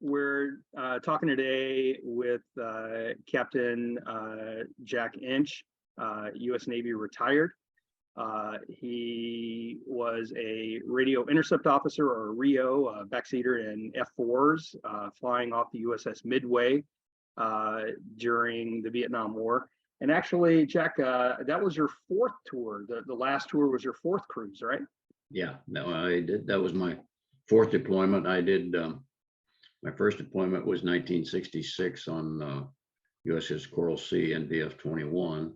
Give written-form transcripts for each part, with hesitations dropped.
We're talking today with Captain Jack Ensch, U.S. Navy retired. He was a radio intercept officer, or a RIO, backseater in F-4s, flying off the USS Midway during the Vietnam War. And actually, Jack, that was your fourth tour. The last tour was your fourth cruise, right? Yeah, no, I did. That was my fourth deployment. I did. My first deployment was 1966 on USS Coral Sea and VF-21.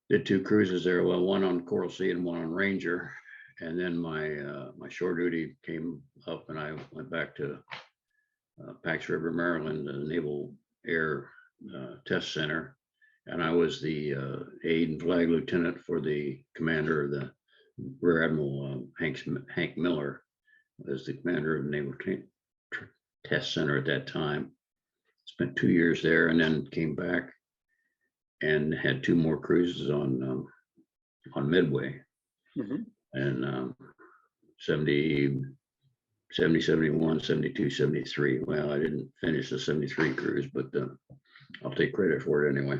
Did two cruises there. Well, one on Coral Sea and one on Ranger. And then my shore duty came up, and I went back to Pax River, Maryland, the Naval Air Test Center, and I was the aide and flag lieutenant for the commander of the Rear Admiral Hank Miller, as the commander of the Naval Test Center at that time. Spent 2 years there, and then came back and had two more cruises on Midway. Mm-hmm. And 70, 71, 72, 73. Well, I didn't finish the 73 cruise, but I'll take credit for it anyway.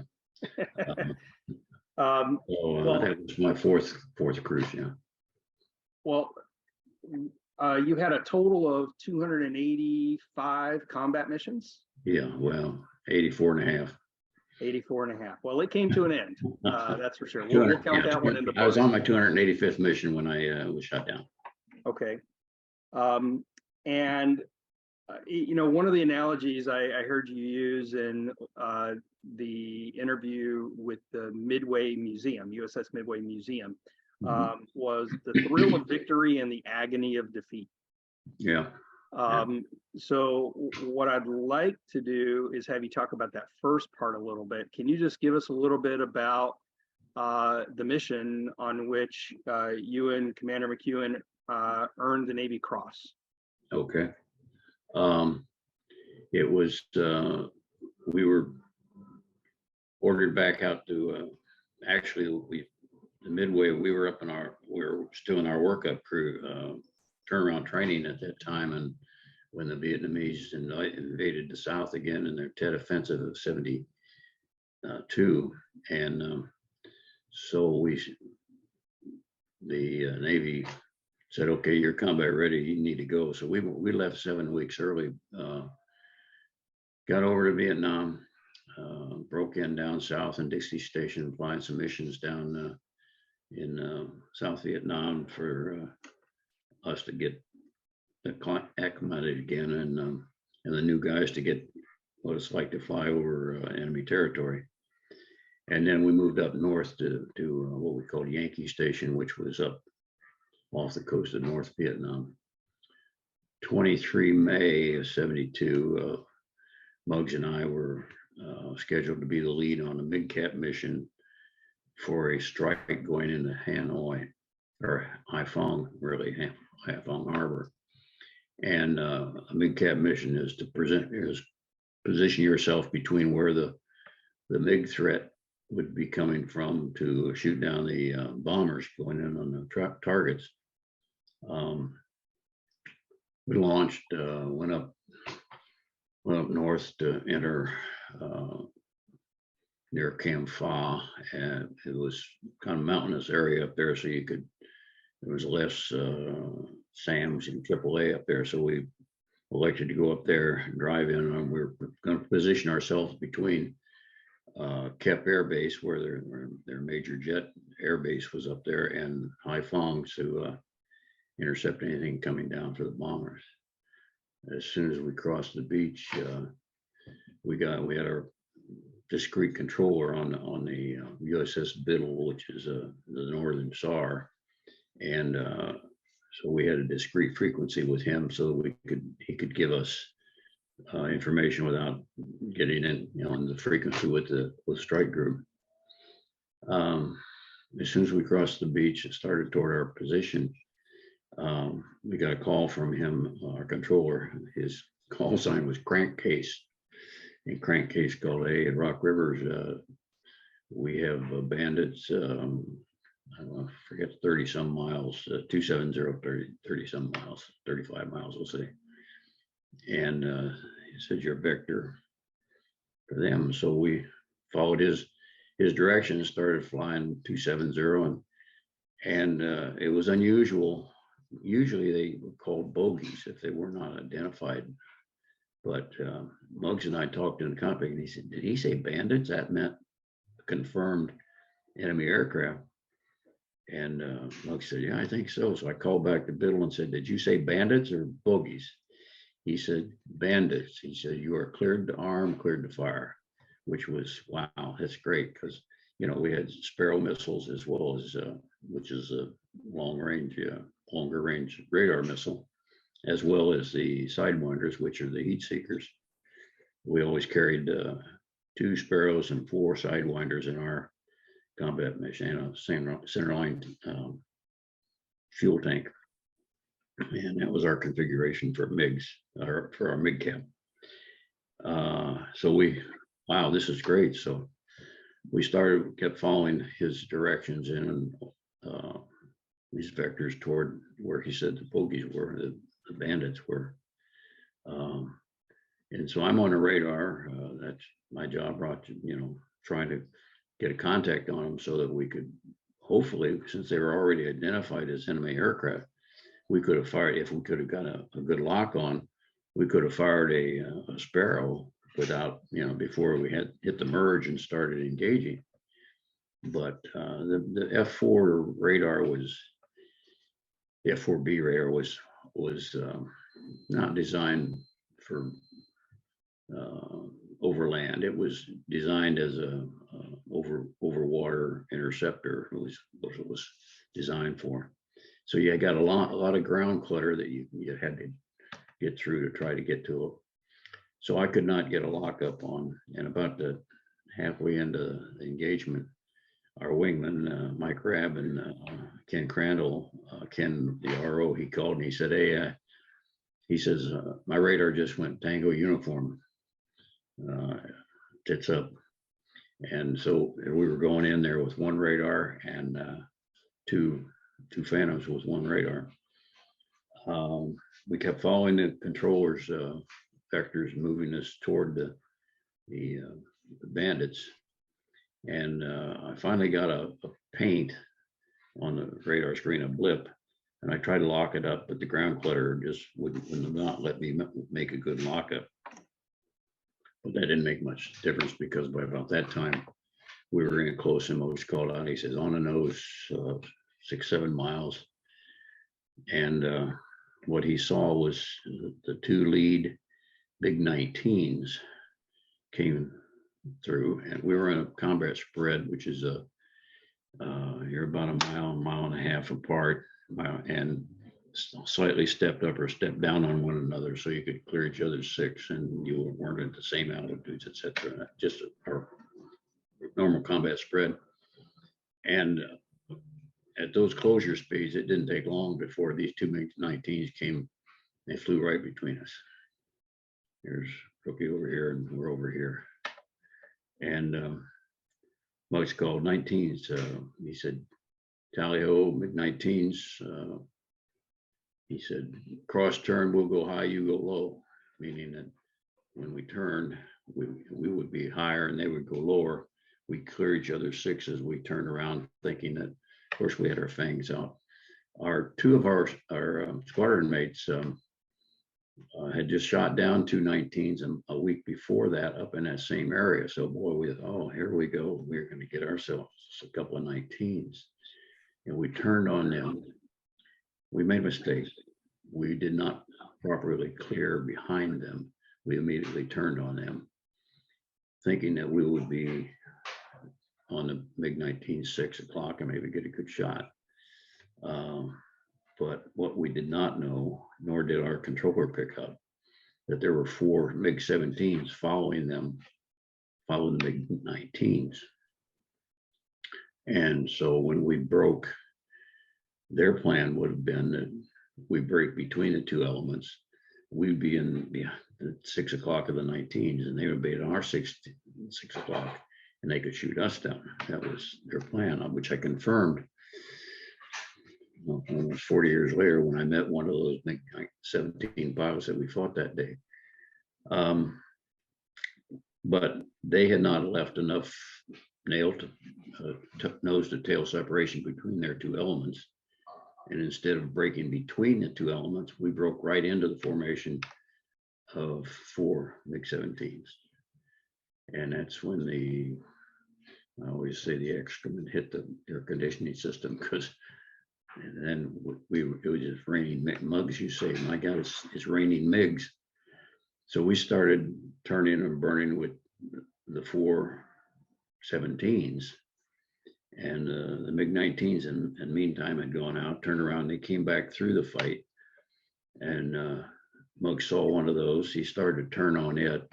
That was my fourth cruise. Yeah. Well, you had a total of 285 combat missions. Yeah, well, 84 and a half. 84 and a half. Well, it came to an end. That's for sure. We'll count that one in the book. I was on my 285th mission when I was shot down. Okay. And one of the analogies I heard you use in the interview with the Midway Museum, USS Midway Museum, was the thrill of victory and the agony of defeat. Yeah. So what I'd like to do is have you talk about that first part a little bit. Can you just give us a little bit about the mission on which you and Commander McEwen earned the Navy Cross? Okay. It was, we were ordered back out to, the Midway, we were still in our workup crew, turnaround training at that time. And when the Vietnamese invaded the South again in their Tet Offensive of 72. And so the Navy said, okay, you're combat ready, you need to go. So we left 7 weeks early, got over to Vietnam, broke in down south in Dixie Station, flying some missions down in South Vietnam for us to get acclimated again, and the new guys to get what it's like to fly over enemy territory. And then we moved up north to what we called Yankee Station, which was up off the coast of North Vietnam. 23 May of 72, Muggs and I were scheduled to be the lead on a mid-cap mission for a strike going into Hanoi, or Haiphong, really, Haiphong Harbor. And a mid-cap mission is to position yourself between where the MiG threat would be coming from to shoot down the bombers going in on the targets. We launched, went up north to enter near Cam Pha, and it was kind of mountainous area up there, so there was less SAMs and AAA up there, so we elected to go up there and drive in, and we were going to position ourselves between Capt Air Base, where their major jet air base was up there, and Haiphong to intercept anything coming down for the bombers. As soon as we crossed the beach, we had our discrete controller on the USS Biddle, which is the Northern SAR, and so we had a discrete frequency with him so that he could give us information without getting in the frequency with the strike group. As soon as we crossed the beach and started toward our position, we got a call from him, our controller. His call sign was Crankcase. And Crankcase called, hey, at Rock Rivers, we have bandits, I forget, 30 some miles, 270, 30 some miles, 35 miles, we'll say. and he said, "You're vector for them." So we followed his directions, started flying 270, and it was unusual. Usually they were called bogeys if they were not identified. But Muggs and I talked in the cockpit, and he said, "Did he say bandits?" That meant confirmed enemy aircraft. And Muggs said, "Yeah, I think so." So I called back to Biddle and said, "Did you say bandits or bogeys?" He said, "Bandits." He said, "You are cleared to arm, cleared to fire," which was, wow, that's great, because we had Sparrow missiles as well as which is a longer range radar missile, as well as the Sidewinders, which are the heat seekers. We always carried 2 Sparrows and 4 Sidewinders in our combat mission, and a centerline fuel tank. And that was our configuration for MiGs, or for our MiG cap. So wow, this is great. So we kept following his directions in these vectors toward where he said the bogeys were, the bandits were. And so I'm on the radar. That's my job, trying to get a contact on them so that we could, hopefully, since they were already identified as enemy aircraft, we could have fired, if we could have got a good lock on, we could have fired a Sparrow without, before we had hit the merge and started engaging. But the F4 radar the F4B radar was not designed for overland. It was designed as a over water interceptor. It was what it was designed for. So you got a lot of ground clutter that you had to get through to try to get to it. So I could not get a lockup on. And about the halfway into the engagement, our wingman, Mike Rabb, and Ken Crandall, Ken, the RO, he called and he said, "Hey," he says, "my radar just went Tango uniform, tits up." And so we were going in there with 1 radar and two Phantoms with 1 radar. We kept following the controllers' vectors, moving us toward the bandits. And I finally got a paint on the radar screen, a blip, and I tried to lock it up, but the ground clutter just would not let me make a good lockup. But that didn't make much difference, because by about that time, we were in close, and Mose called out. He says, "On the nose, 6-7 miles." And what he saw was the 2 lead Big 19s came through, and we were in a combat spread, which is you're about a mile and a half apart, and slightly stepped up or stepped down on one another, so you could clear each other's 6, and you weren't at the same altitudes, etc. Just our normal combat spread. And at those closure speeds, it didn't take long before these 2 MiG-19s came. They flew right between us. There's Rookie over here, and we're over here. And Muggs called 19s. He said, "Tally-ho, MiG-19s." He said, "Cross turn, we'll go high, you go low," meaning that when we turned, we would be higher and they would go lower. We clear each other's 6 as we turned around, thinking that, of course, we had our fangs out. 2 of our squadron mates had just shot down 2 19s a week before that up in that same area. So boy, we thought, oh, here we go. We're going to get ourselves a couple of 19s. And we turned on them. We made a mistake. We did not properly clear behind them. We immediately turned on them, thinking that we would be on the MiG-19 6 o'clock and maybe get a good shot. But what we did not know, nor did our controller pick up, that there were 4 MiG-17s following the MiG-19s. And so when we broke, their plan would have been that we break between the 2 elements. We'd be in the 6 o'clock of the 19s, and they would be at our 6 o'clock, and they could shoot us down. That was their plan, which I confirmed almost 40 years later when I met one of those MiG-17 pilots that we fought that day. Um, but they had not left enough nail to nose to tail separation between their two elements. And instead of breaking between the two elements, we broke right into the formation of 4 MiG-17s. And that's when I always say the excrement hit the air conditioning system, because then it was just raining MUGs. You say, my God, it's raining MiGs. So we started turning and burning with the 4 17s, and the MiG-19s in the meantime had gone out, turned around, they came back through the fight, and Mug saw one of those. He started to turn on it,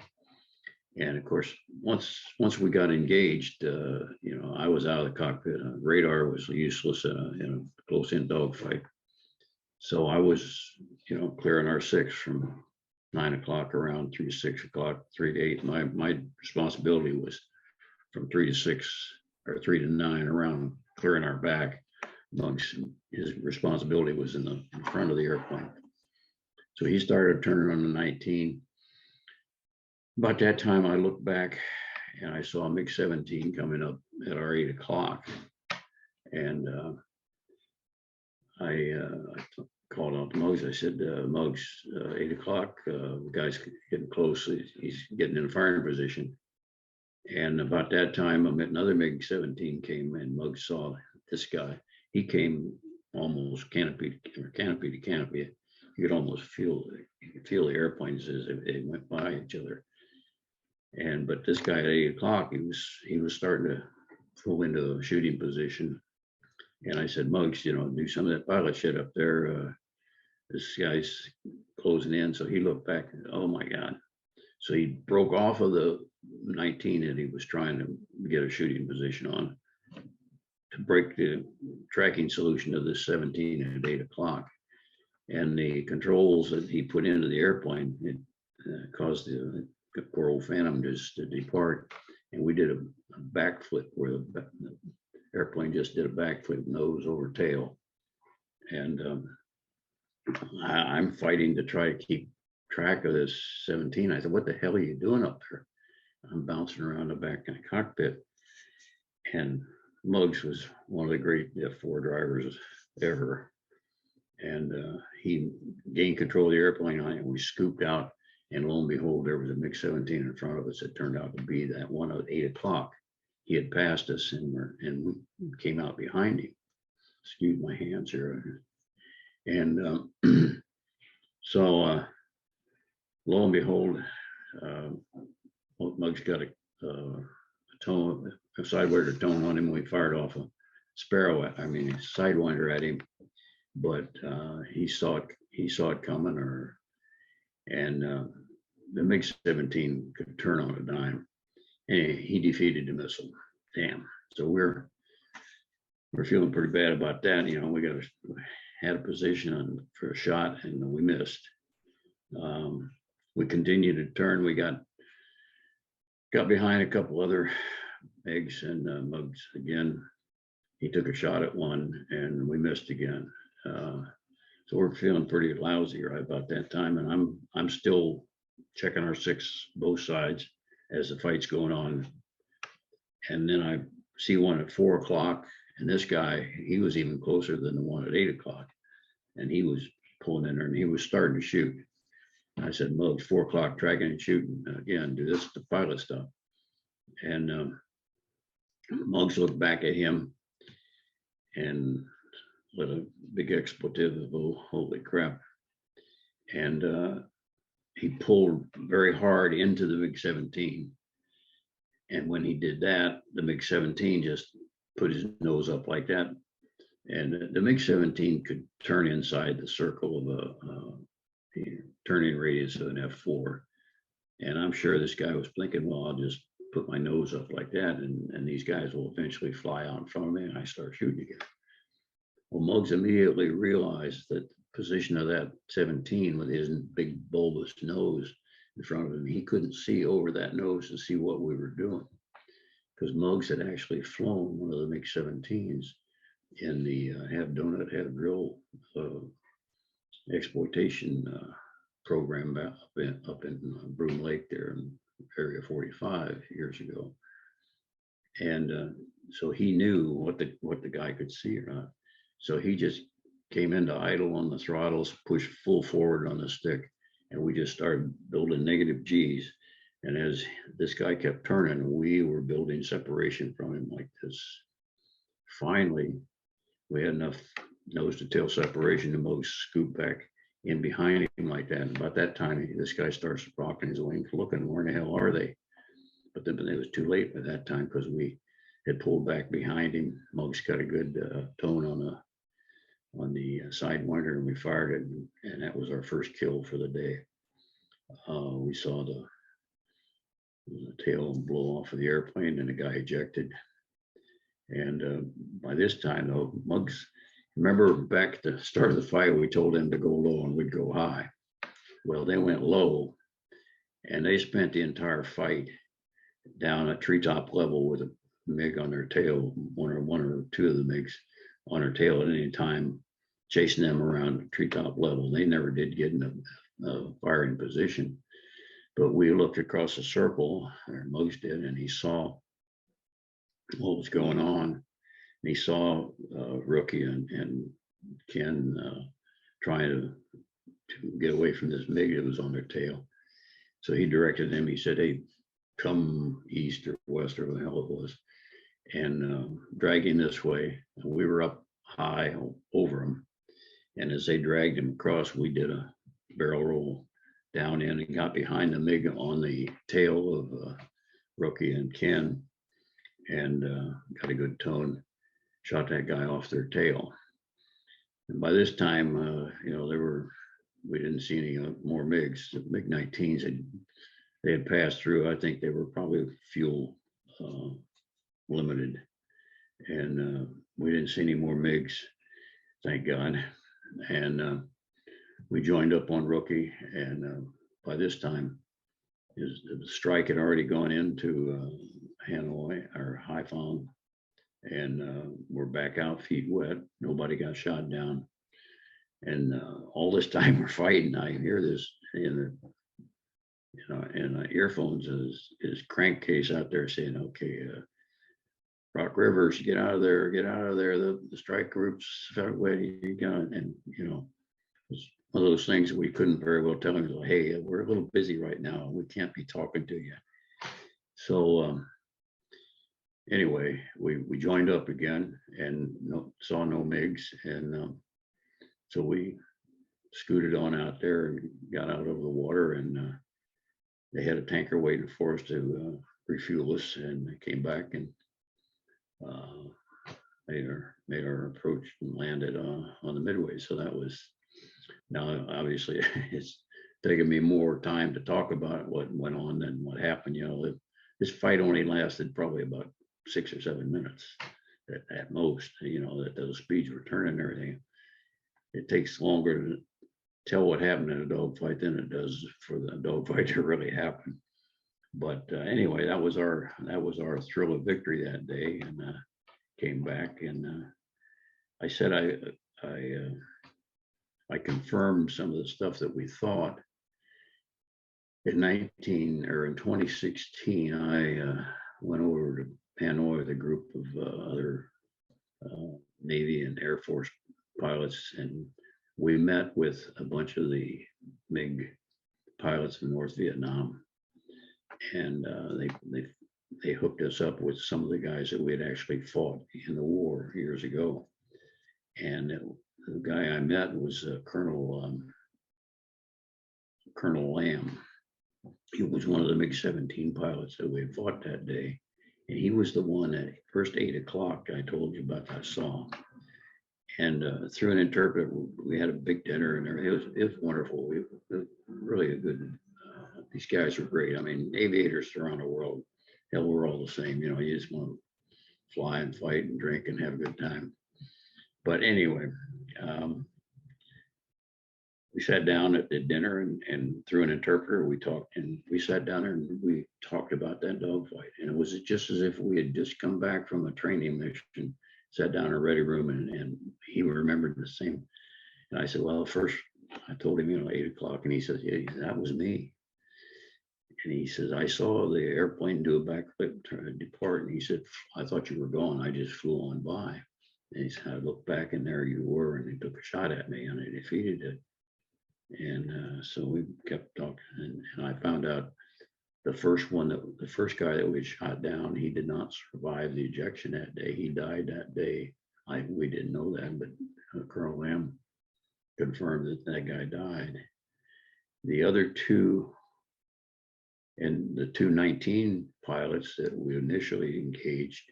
and of course, once we got engaged, I was out of the cockpit. Radar was useless in a close-in dogfight. So I was, clearing R6 from 9 o'clock around 3 to 6 o'clock, 3 to 8. My responsibility was from 3 to 6 or 3 to 9 around clearing our back. His responsibility was in front of the airplane. So he started turning on the 19. About that time, I looked back and I saw a MiG-17 coming up at our 8 o'clock. And I called out to Muggs. I said, Muggs, 8 o'clock, the guy's getting close. He's getting in a firing position. And about that time, another MiG-17 came, and Muggs saw this guy. He came almost canopy to canopy. You could almost feel the airplanes as they went by each other. But this guy at 8 o'clock, he was starting to pull into a shooting position. And I said, Muggs, do some of that pilot shit up there. This guy's closing in. So he looked back and, oh my God. So he broke off of the 19 that he was trying to get a shooting position on to break the tracking solution of this 17 at 8 o'clock. And the controls that he put into the airplane, it caused the poor old Phantom just to depart. And we did a backflip where the airplane just did a backflip, nose over tail. And I'm fighting to try to keep track of this 17. I said, what the hell are you doing up there? I'm bouncing around the back in the cockpit. And Muggs was one of the great F4 drivers ever. And he gained control of the airplane on it, and we scooped out. And lo and behold, there was a MiG-17 in front of us. It turned out to be that one at 8 o'clock. He had passed us, and we came out behind him. Excuse my hands here. And so lo and behold, Muggs got a sidewinder tone on him. We fired off a sidewinder at him, but he saw it coming, and the MiG-17 could turn on a dime, and he defeated the missile. Damn. So we're feeling pretty bad about that. We had a position for a shot, and we missed. We continued to turn. We got behind a couple other MiGs, and Muggs again. He took a shot at one, and we missed again. So we're feeling pretty lousy right about that time, and I'm still checking R6 both sides as the fight's going on. And then I see one at 4 o'clock, and this guy, he was even closer than the one at 8 o'clock, and he was pulling in there, and he was starting to shoot. I said, Muggs, 4 o'clock, tracking and shooting. Again, do this, the pilot stuff. And Muggs looked back at him and let a big expletive of, oh, holy crap. And he pulled very hard into the MiG-17. And when he did that, the MiG-17 just put his nose up like that. And the MiG-17 could turn inside the circle of the turning radius of an F4. And I'm sure this guy was thinking, well, I'll just put my nose up like that, and these guys will eventually fly out in front of me, and I start shooting again. Well, Muggs immediately realized that the position of that 17 with his big bulbous nose in front of him, he couldn't see over that nose to see what we were doing, because Muggs had actually flown one of the MiG-17s in the have donut, have drill exploitation program up in Broom Lake there in Area 45 years ago. And so he knew what the guy could see or not. So he just came into idle on the throttles, pushed full forward on the stick, and we just started building negative G's. And as this guy kept turning, we were building separation from him like this. Finally, we had enough nose to tail separation to most scoop back in behind him like that. And about that time, this guy starts rocking his wings, looking, where in the hell are they? But then it was too late by that time because we had pulled back behind him. Muggs got a good tone on the sidewinder, and we fired it, and that was our first kill for the day. We saw the tail blow off of the airplane, and the guy ejected. And by this time, though, Muggs, remember back at the start of the fight, we told them to go low and we'd go high. Well, they went low, and they spent the entire fight down at treetop level with a MiG on their tail, one or two of the MiGs on their tail at any time, chasing them around treetop level. They never did get in a firing position. But we looked across the circle, or Muggs did, and he saw what was going on. And he saw Rookie and Ken trying to get away from this MiG that was on their tail. So he directed them. He said, "Hey, come east or west or whatever the hell it was, and drag him this way." And we were up high over him. And as they dragged him across, we did a barrel roll down in and got behind the MiG on the tail of Rookie and Ken, and got a good tone, shot that guy off their tail. And by this time, we didn't see any more MiGs. The MiG-19s they had passed through. I think they were probably fuel limited, and we didn't see any more MiGs, thank God. And we joined up on Rookie, and by this time, the strike had already gone into Hanoi or Haiphong, and we're back out, feet wet. Nobody got shot down, and all this time we're fighting. I hear this in the earphones is Crankcase out there saying, "Okay, Rock Rivers, get out of there, get out of there. The strike group's wet. You got," and it's one of those things that we couldn't very well tell him. Like, "Hey, we're a little busy right now. We can't be talking to you." So anyway, we joined up again and saw no MiGs, and so we scooted on out there and got out over the water, and they had a tanker waiting for us to refuel us, and they came back and made our approach and landed on the Midway. So that was, now obviously it's taken me more time to talk about what went on than what happened. This fight only lasted probably about 6 or 7 minutes at most, that those speeds were turning and everything. It takes longer to tell what happened in a dogfight than it does for the dogfight to really happen. But anyway, that was our thrill of victory that day, and came back, and I said I confirmed some of the stuff that we thought. In 2016, I went over to Hanoi with a group of other Navy and Air Force pilots, and we met with a bunch of the MiG pilots in North Vietnam, and they hooked us up with some of the guys that we had actually fought in the war years ago. And the guy I met was Colonel Lamb. He was one of the MiG-17 pilots that we had fought that day, and he was the one at first 8 o'clock I told you about that song. And through an interpreter, we had a big dinner, and it was wonderful. It was really a good. These guys were great. I mean, aviators around the world, hell, we're all the same. You just want to fly and fight and drink and have a good time. But anyway, we sat down at the dinner, and through an interpreter, we talked, and we sat down there and we talked about that dogfight. And it was just as if we had just come back from a training mission, sat down in a ready room, and he remembered the same. And I said, "Well, first I told him, 8 o'clock, and he says, yeah, that was me. And he says, I saw the airplane do a backflip, try to depart. And he said, I thought you were gone. I just flew on by. And he said, I looked back and there you were. And he took a shot at me and I defeated it. And so we kept talking. And I found out the first guy that we shot down, he did not survive the ejection that day. He died that day. We didn't know that, but Colonel Lamb confirmed that guy died. The other two, and the 219 pilots that we initially engaged,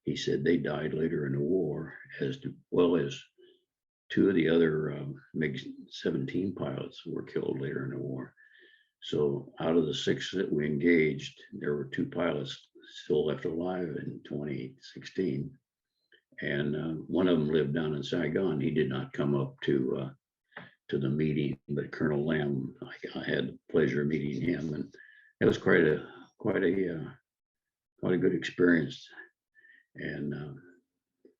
he said they died later in the war, as well as two of the other MiG-17 pilots were killed later in the war. So out of the 6 that we engaged, there were 2 pilots still left alive in 2016. And one of them lived down in Saigon. He did not come up to the meeting, but Colonel Lamb, I had the pleasure of meeting him, and it was quite a good experience. And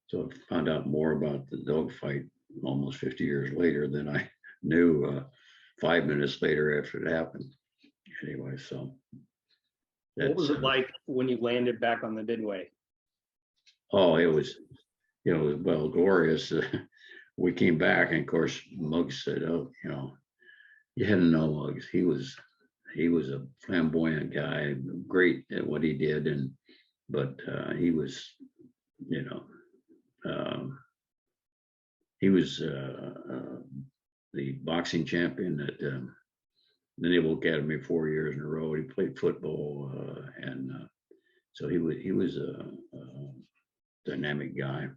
so I found out more about the dogfight almost 50 years later than I knew 5 minutes later after it happened. Anyway, so what was it like when you landed back on the Midway? Oh, it was, well, glorious. We came back, and of course, Muggs said, "Oh, you had to know Muggs. He was a flamboyant guy, great at what he did, but he was, he was the boxing champion at the Naval Academy 4 years in a row. He played football, and so he was a dynamic guy."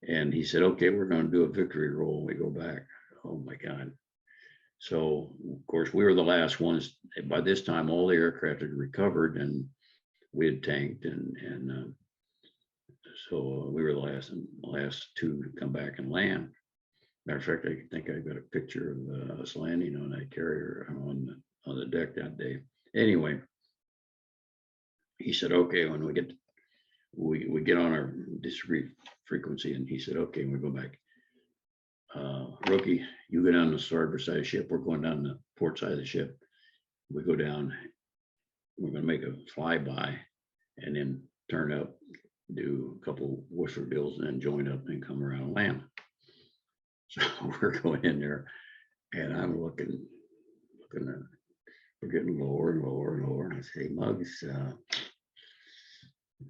And he said, "Okay, we're going to do a victory roll when we go back." Oh my God. So of course we were the last ones. By this time, all the aircraft had recovered and we had tanked, and so we were the last 2 to come back and land. Matter of fact, I think I got a picture of us landing on that carrier on the deck that day. Anyway, he said, "Okay, when we get on our discrete frequency," and he said, "Okay, we go back. Rookie, you go down the starboard side of the ship. We're going down the port side of the ship. We go down. We're going to make a flyby, and then turn up, do a couple whistle bills, and then join up and come around and land." So we're going in there, and I'm looking at, we're getting lower and lower and lower. And I say, "Muggs,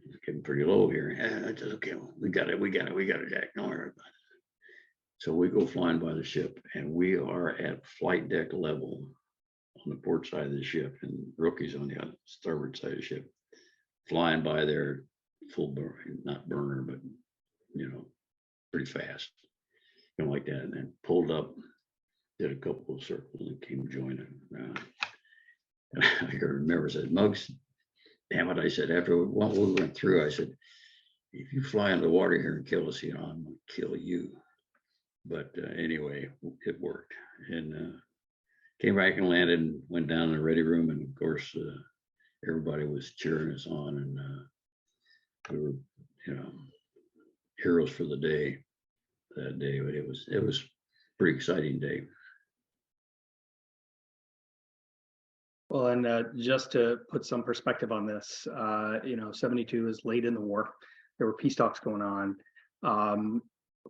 it's getting pretty low here." "Yeah," I said, "Okay, we got it, Jack. Don't worry about it." So we go flying by the ship, and we are at flight deck level on the port side of the ship, and Rookie's on the starboard side of the ship, flying by there full burn, not burner, but pretty fast, like that, and then pulled up, did a couple of circles, and came joining around. And I can remember, said, "Muggs, damn it," I said, after what we went through, I said, "If you fly in the water here and kill us, I'm going to kill you." But anyway, it worked, and came back and landed and went down in the ready room. And of course, everybody was cheering us on, and we were, heroes for the day that day. But it was a pretty exciting day. Well, and just to put some perspective on this, 72 is late in the war. There were peace talks going on.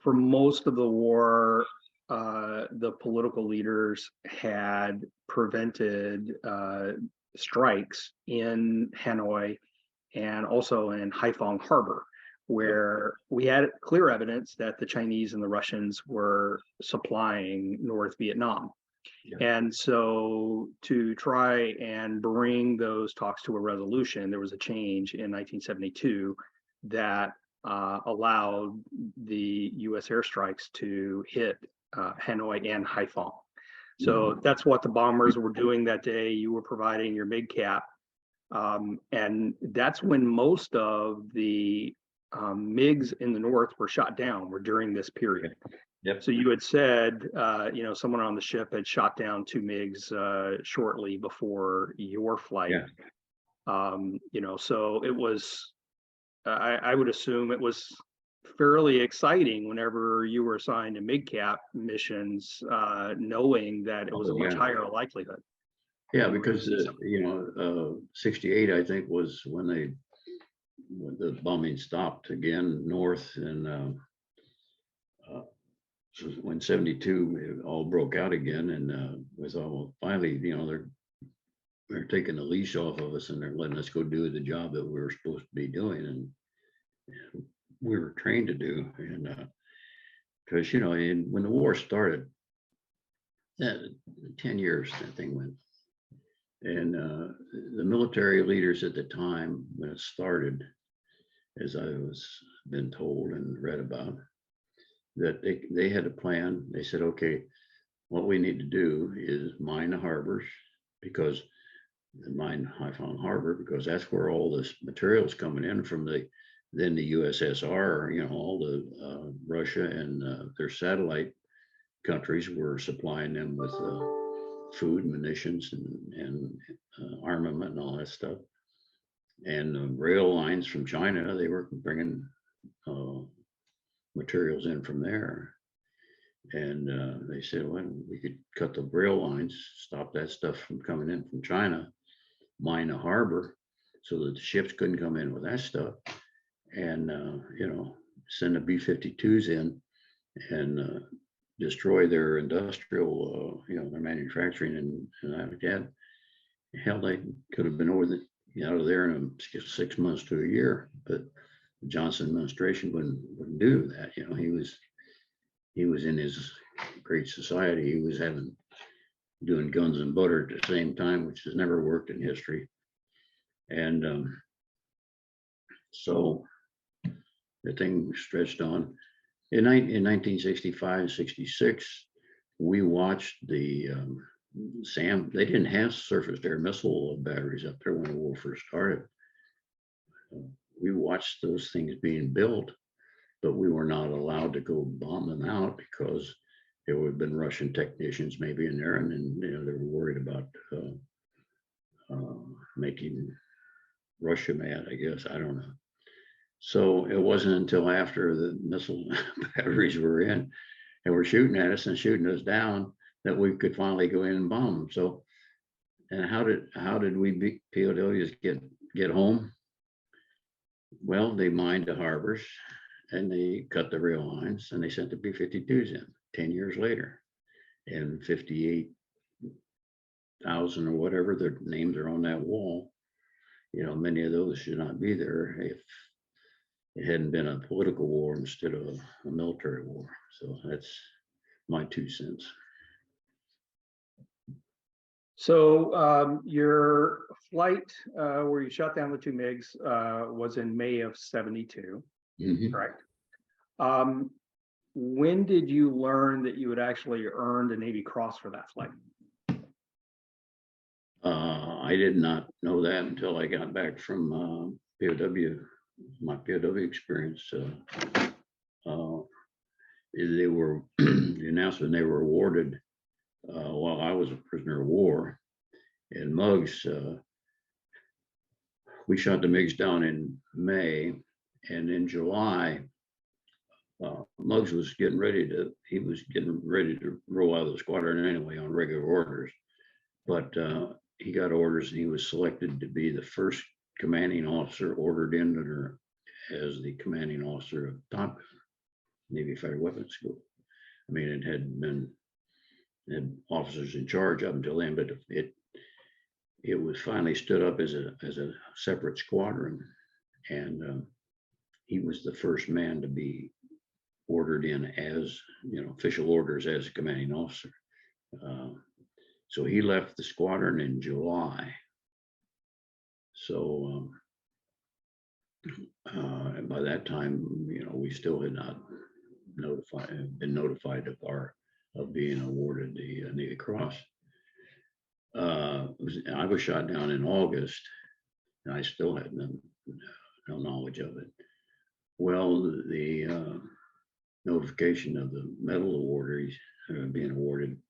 For most of the war, the political leaders had prevented strikes in Hanoi and also in Haiphong Harbor, where we had clear evidence that the Chinese and the Russians were supplying North Vietnam. Yeah. And so to try and bring those talks to a resolution, there was a change in 1972 that allowed the U.S. airstrikes to hit Hanoi and Haiphong. So that's what the bombers were doing that day. You were providing your MiG Cap. And that's when most of the MiGs in the north were shot down, were during this period. Yep. So you had said, someone on the ship had shot down 2 MiGs shortly before your flight. Yeah. So it was, I would assume it was fairly exciting whenever you were assigned to MidCap missions, knowing that it was a Oh, much yeah. higher likelihood. Yeah, We were gonna because, see something. 68, I think, was when the bombing stopped again north, and uh, so when 72 it all broke out again, and we thought, well, finally, they're taking the leash off of us, and they're letting us go do the job that we were supposed to be doing, and we were trained to do. And because when the war started, that 10 years that thing went. And the military leaders at the time when it started, as I was been told and read about, that they had a plan. They said, okay, what we need to do is mine the harbors, because mine Haiphong Harbor, because that's where all this material's coming in from the USSR, all the Russia and their satellite countries were supplying them with food, munitions, and armament and all that stuff. And rail lines from China, they were bringing materials in from there. And they said, well, we could cut the rail lines, stop that stuff from coming in from China, mine the harbor so that the ships couldn't come in with that stuff, and send the B-52s in and destroy their industrial, their manufacturing and that like that. Hell, they could have been out of there in 6 months to a year, but the Johnson administration wouldn't do that. He was in his great society. He was doing guns and butter at the same time, which has never worked in history. And so the thing stretched on. In 1965, 66, we watched the SAM. They didn't have surface to air missile batteries up there when the war first started. We watched those things being built, but we were not allowed to go bomb them out because there would have been Russian technicians maybe in there, and then they were worried about making Russia mad, I guess. I don't know. So it wasn't until after the missile batteries were in and were shooting at us and shooting us down that we could finally go in and bomb them. So, and how did we POWs get home? Well, they mined the harbors and they cut the rail lines and they sent the B-52s in 10 years later, and 58,000 or whatever their names are on that wall. Many of those should not be there if it hadn't been a political war instead of a military war. So that's my 2 cents. So your flight where you shot down the 2 MiGs was in May of 72, correct? When did you learn that you had actually earned a Navy Cross for that flight? I did not know that until I got back from POW, my POW experience. They were the announcement they were awarded while I was a prisoner of war in Muggs. We shot the MiGs down in May, and in July, Muggs was getting ready to roll out of the squadron anyway on regular orders, but he got orders and he was selected to be the first commanding officer ordered in as the commanding officer of Top Navy Fighter Weapons School. I mean, it had officers in charge up until then, but it was finally stood up as a separate squadron, and he was the first man to be ordered in as official orders as a commanding officer. So he left the squadron in July. So and by that time, we still had not been notified of being awarded the Navy Cross. I was shot down in August, and I still had no knowledge of it. Well, the notification of the medal award being awarded,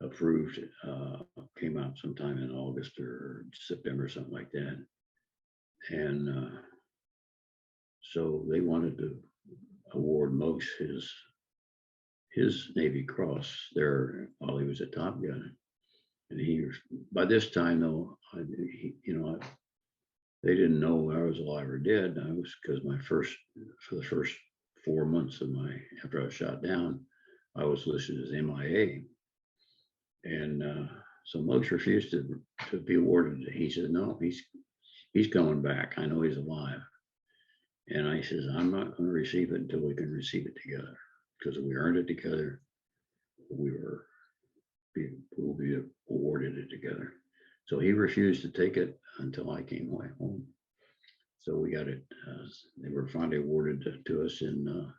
approved, came out sometime in August or September, something like that. And so they wanted to award Muggs his Navy Cross there while he was a top gun. And by this time though, they didn't know I was alive or dead. I was, because for the first 4 months after I was shot down, I was listed as MIA. And so Muggs refused to be awarded. He said, no, he's coming back. I know he's alive. And I says, I'm not going to receive it until we can receive it together, because we earned it together. We'll be awarded it together. So he refused to take it until I came away home. So we got it. They were finally awarded to us in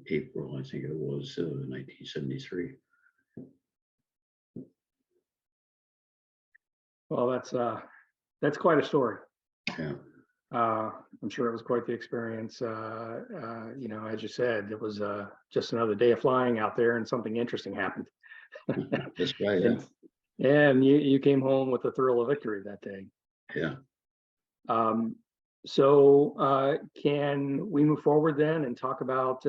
April, I think it was, 1973. Well, that's quite a story. Yeah. I'm sure it was quite the experience. As you said, it was just another day of flying out there, and something interesting happened. That's right. Yeah. And you came home with the thrill of victory that day. Yeah. So can we move forward then and talk about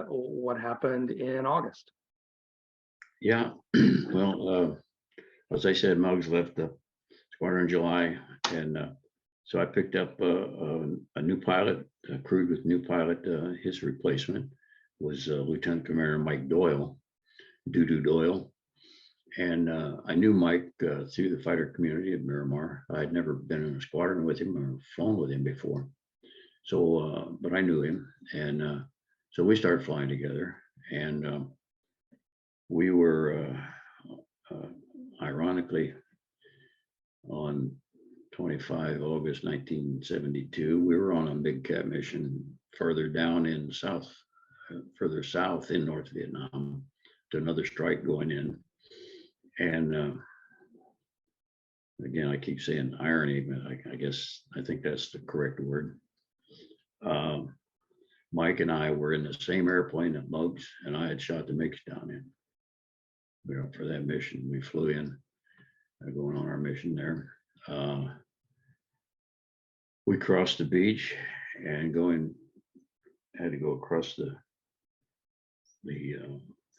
what happened in August? Yeah. Well, as I said, Muggs left the squadron in July, and so I picked up a new pilot, crewed with new pilot. His replacement was Lieutenant Commander Mike Doyle, Doo Doyle. And I knew Mike through the fighter community of Miramar. I'd never been in a squadron with him or flown with him before. So, but I knew him. And so we started flying together. And we were, ironically, on 25 August 1972, we were on a big Cap mission further down in further south in North Vietnam, to another strike going in. And again, I keep saying irony, but I think that's the correct word. Mike and I were in the same airplane that Muggs and I had shot the MiGs down in. We were up for that mission. We flew in, going on our mission there. We crossed the beach and had to go across the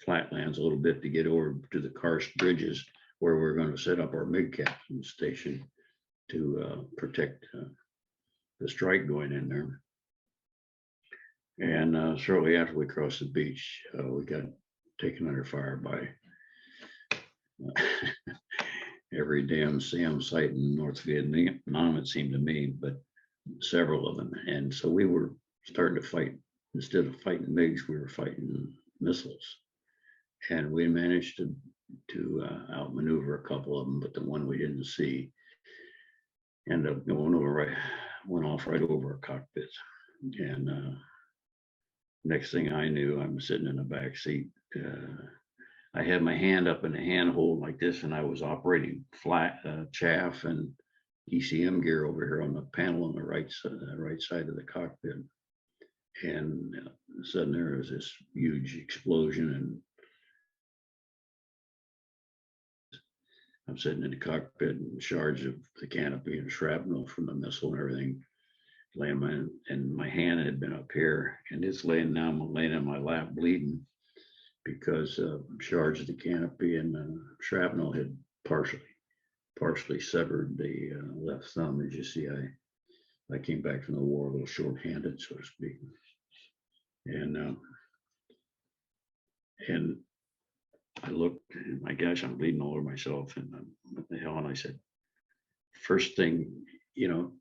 flatlands a little bit to get over to the karst bridges, where we're going to set up our MiG captain station to protect the strike going in there. And shortly after we crossed the beach, we got taken under fire by every damn SAM site in North Vietnam, it seemed to me, but several of them. And so we were starting to fight. Instead of fighting MiGs, we were fighting missiles. And we managed to outmaneuver a couple of them, but the one we didn't see ended up went off right over our cockpit. And next thing I knew, I'm sitting in the back seat. I had my hand up in a handhold like this, and I was operating flat chaff and ECM gear over here on the panel on the right side of the cockpit. And suddenly there was this huge explosion, and I'm sitting in the cockpit in charge of the canopy and shrapnel from the missile and everything. And my hand had been up here, and it's laying in my lap bleeding, because shards of the canopy and shrapnel had partially severed the left thumb. As you see, I came back from the war a little short-handed, so to speak. And I looked, and my gosh, I'm bleeding all over myself, and what the hell? And I said, first thing, you don't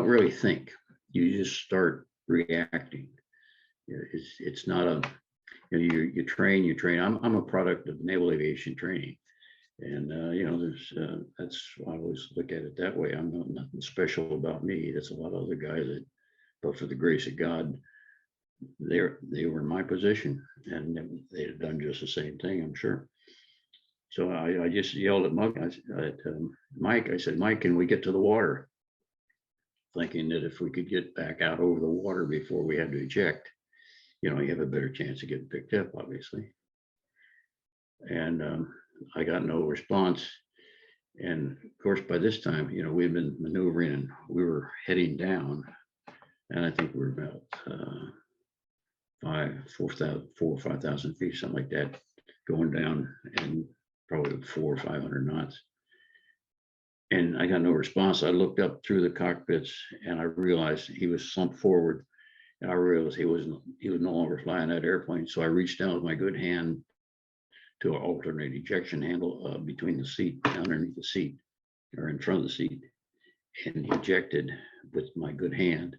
really think, you just start reacting. It's not a, you train. I'm a product of naval aviation training. And, that's why I always look at it that way. I'm nothing special about me. There's a lot of other guys that, but for the grace of God, they were in my position, and they had done just the same thing, I'm sure. So I just yelled at Mike. I said, Mike, can we get to the water? Thinking that if we could get back out over the water before we had to eject, you have a better chance of getting picked up, obviously. And I got no response. And of course, by this time, we'd been maneuvering and we were heading down. And I think we're about 4 or 5,000 feet, something like that, going down, and probably 400 or 500 knots. And I got no response. I looked up through the cockpits and I realized he was slumped forward. And I realized he was no longer flying that airplane. So I reached down with my good hand to an alternate ejection handle between the seat, underneath the seat, or in front of the seat, and ejected with my good hand.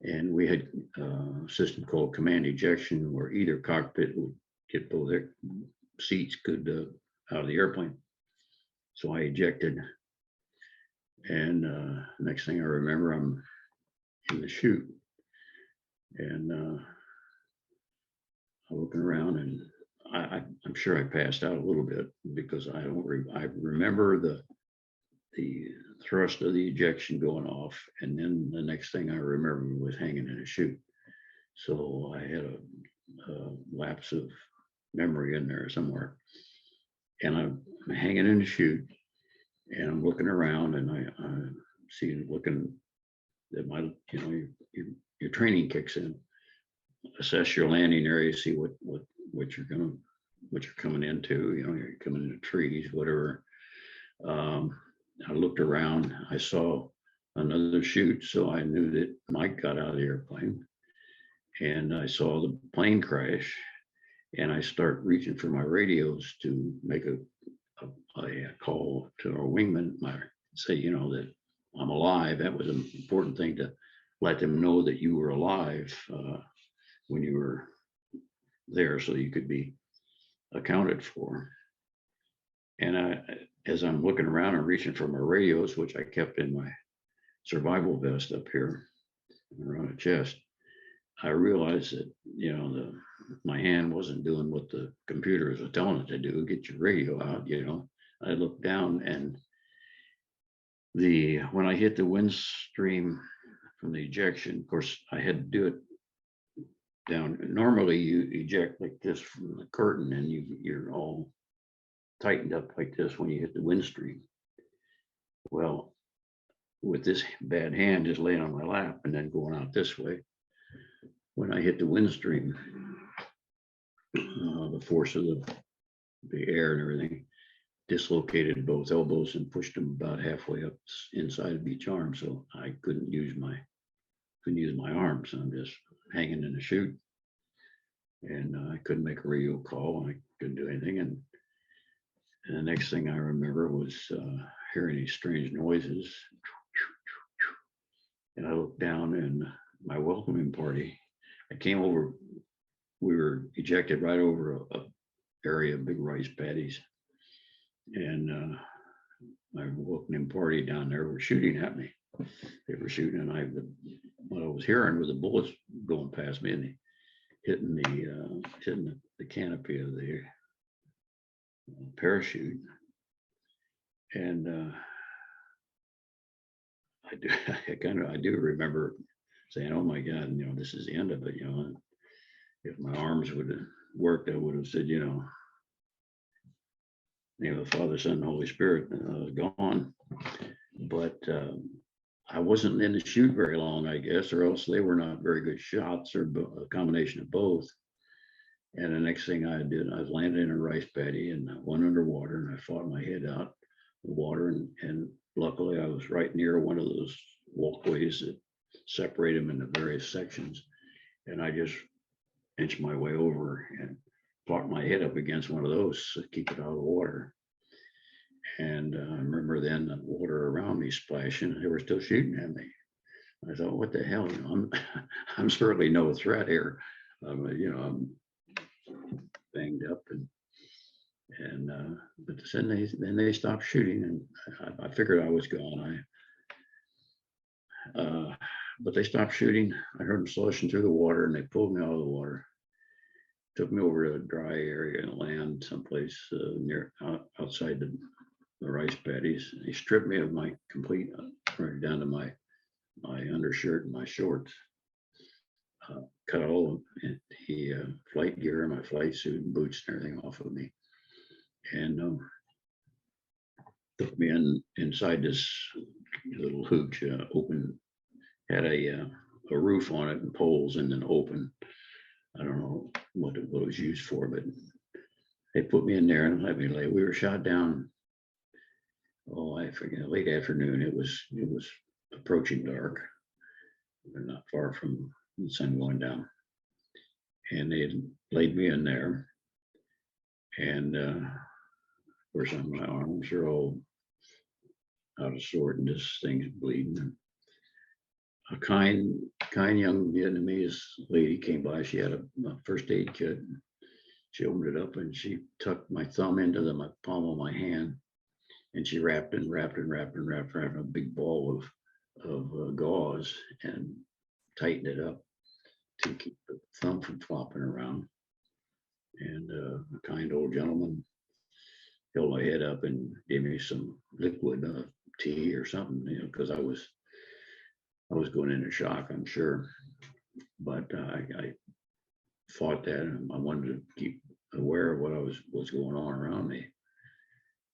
And we had a system called command ejection, where either cockpit would get both their seats out of the airplane. So I ejected, and next thing I remember, I'm in the chute, and I'm looking around, and I'm sure I passed out a little bit, because I remember the thrust of the ejection going off, and then the next thing I remember was hanging in a chute. So I had a lapse of memory in there somewhere, and I'm hanging in the chute, and I'm looking around, and I see, looking at my, your training kicks in, assess your landing area, see what you're coming into. You're coming into trees, whatever. I looked around, I saw another chute, so I knew that Mike got out of the airplane, and I saw the plane crash, and I start reaching for my radios to make a call to our wingman, say, that I'm alive. That was an important thing, to let them know that you were alive when you were there, so you could be accounted for. And as I'm looking around and reaching for my radios, which I kept in my survival vest up here around the chest, I realized that, my hand wasn't doing what the computers were telling it to do. Get your radio out. I looked down, and when I hit the wind stream from the ejection, of course, I had to do it down. Normally you eject like this from the curtain, and you're all tightened up like this when you hit the wind stream. Well, with this bad hand just laying on my lap and then going out this way, when I hit the wind stream, the force of the air and everything dislocated both elbows and pushed them about halfway up inside of each arm. So I couldn't use my arms. I'm just hanging in the chute, and I couldn't make a radio call. I couldn't do anything. And the next thing I remember was hearing these strange noises. And I looked down, and my welcoming party, I came over, we were ejected right over a area of big rice paddies. And my welcoming party down there were shooting at me. They were shooting, and what I was hearing was the bullets going past me, and hitting the canopy of the parachute. And I do remember saying, "Oh my God, this is the end of it." If my arms would have worked, I would have said, the Father, Son, and Holy Spirit, was gone. But I wasn't in the chute very long, I guess, or else they were not very good shots, or a combination of both. And the next thing I did, I landed in a rice paddy, and I went underwater, and I fought my head out the water, and luckily I was right near one of those walkways that separate them into various sections, and I just inched my way over and fought my head up against one of those to keep it out of the water. And I remember then the water around me splashing, and they were still shooting at me. I thought, what the hell? I'm certainly no threat here. I'm banged up, but then they stopped shooting, and I figured I was gone. But they stopped shooting. I heard them sloshing through the water, and they pulled me out of the water, took me over to a dry area and land someplace outside the rice paddies. He stripped me of my complete, right down to my undershirt and my shorts, cut all the flight gear, my flight suit and boots and everything off of me, and took me inside this little hooch, open, had a a roof on it and poles and then open. I don't know what it was used for, but they put me in there and let me lay. We were shot down. Oh, I forget. Late afternoon. It was approaching dark. We're not far from the sun going down, and they had laid me in there. And of course, my arms are all out of sort, and this thing's bleeding. A kind young Vietnamese lady came by. She had a first aid kit. She opened it up and she tucked my thumb into the palm of my hand, and she wrapped a big ball of gauze and tightened it up to keep the thumb from flopping around. And a kind old gentleman held my head up and gave me some liquid, tea or something, because I was going into shock, I'm sure. But I fought that, and I wanted to keep aware of what's going on around me.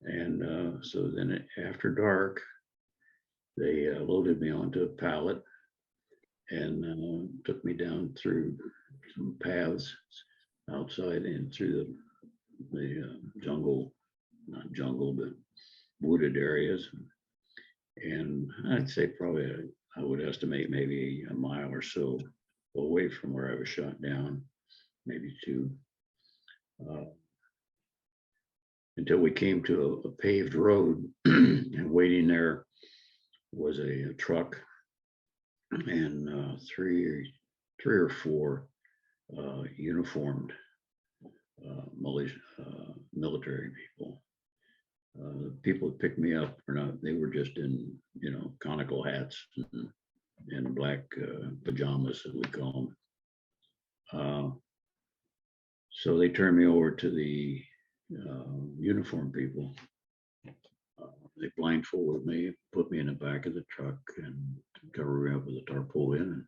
And so then after dark, they loaded me onto a pallet and took me down through some paths outside and through the jungle, not jungle, but wooded areas. And I'd say probably, I would estimate maybe a mile or so away from where I was shot down, maybe 2. Until we came to a paved road, and waiting there was a truck and 3 or 4 uniformed military people. The people that picked me up were not, they were just in, conical hats and black pajamas, as we call them. So they turned me over to the uniform people. They blindfolded me, put me in the back of the truck and covered me up with a tarpaulin. And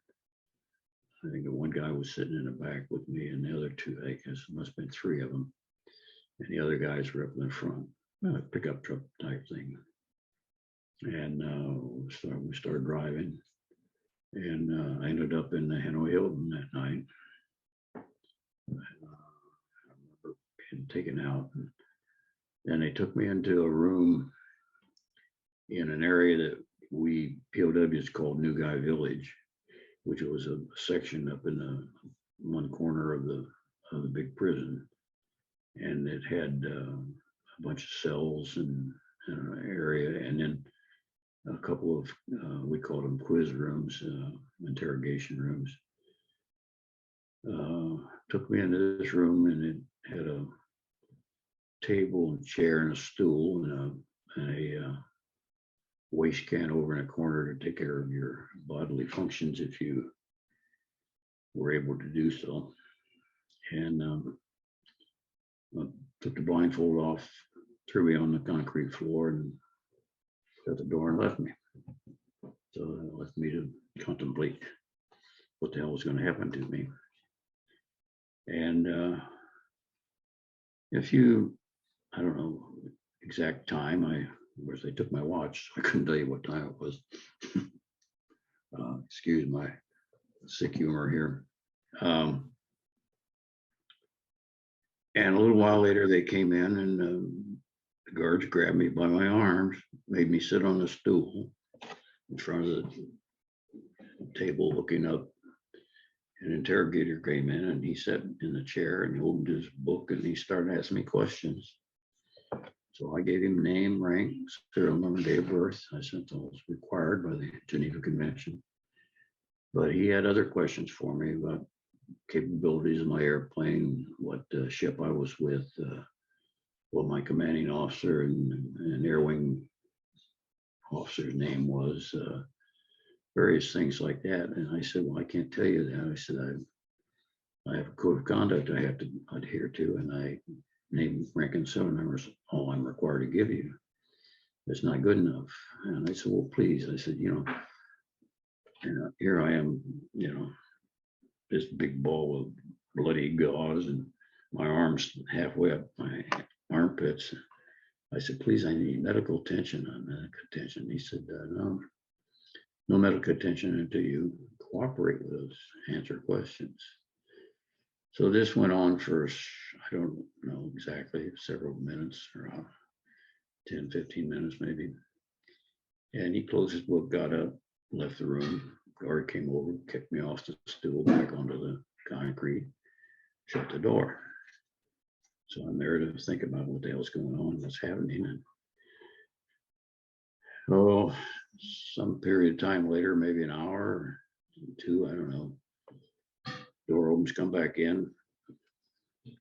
I think one guy was sitting in the back with me, and the other 2, I guess, must have been 3 of them. And the other guys were up in the front, pickup truck type thing. And we started driving, and I ended up in the Hanoi Hilton that night. I remember being taken out, and then they took me into a room in an area that we POWs called New Guy Village, which was a section up in the one corner of the big prison, and it had a bunch of cells and an area, and then a couple of we called them quiz rooms, interrogation rooms. Took me into this room, and it had a table and chair and a stool and a waste can over in a corner to take care of your bodily functions if you were able to do so. And took the blindfold off, threw me on the concrete floor, and shut the door and left me. So it left me to contemplate what the hell was going to happen to me. And I don't know exact time, of course, they took my watch, so I couldn't tell you what time it was. Excuse my sick humor here. And a little while later, they came in, and the guards grabbed me by my arms, made me sit on a stool in front of the table looking up. An interrogator came in, and he sat in the chair and he opened his book and he started asking me questions. So I gave him name, rank, serial number, date of birth. I sent those required by the Geneva Convention. But he had other questions for me about capabilities of my airplane, what ship I was with, what my commanding officer and air wing officer's name was, various things like that. And I said, well, I can't tell you that. I said, I have a code of conduct I have to adhere to, and I named, rank, and serial numbers all I'm required to give you. It's not good enough. And I said, well, please. I said, here I am, this big ball of bloody gauze and my arms halfway up my armpits. I said, please, I need medical attention. Medical attention. He said, no medical attention until you cooperate with us, answer questions. So this went on for, I don't know exactly, several minutes, around 10, 15 minutes maybe. And he closed his book, got up, left the room. Guard came over, kicked me off the stool back onto the concrete, shut the door. So I'm there to think about what the hell's going on, what's happening. And oh, some period of time later, maybe an hour or two, I don't know. Door opens, come back in,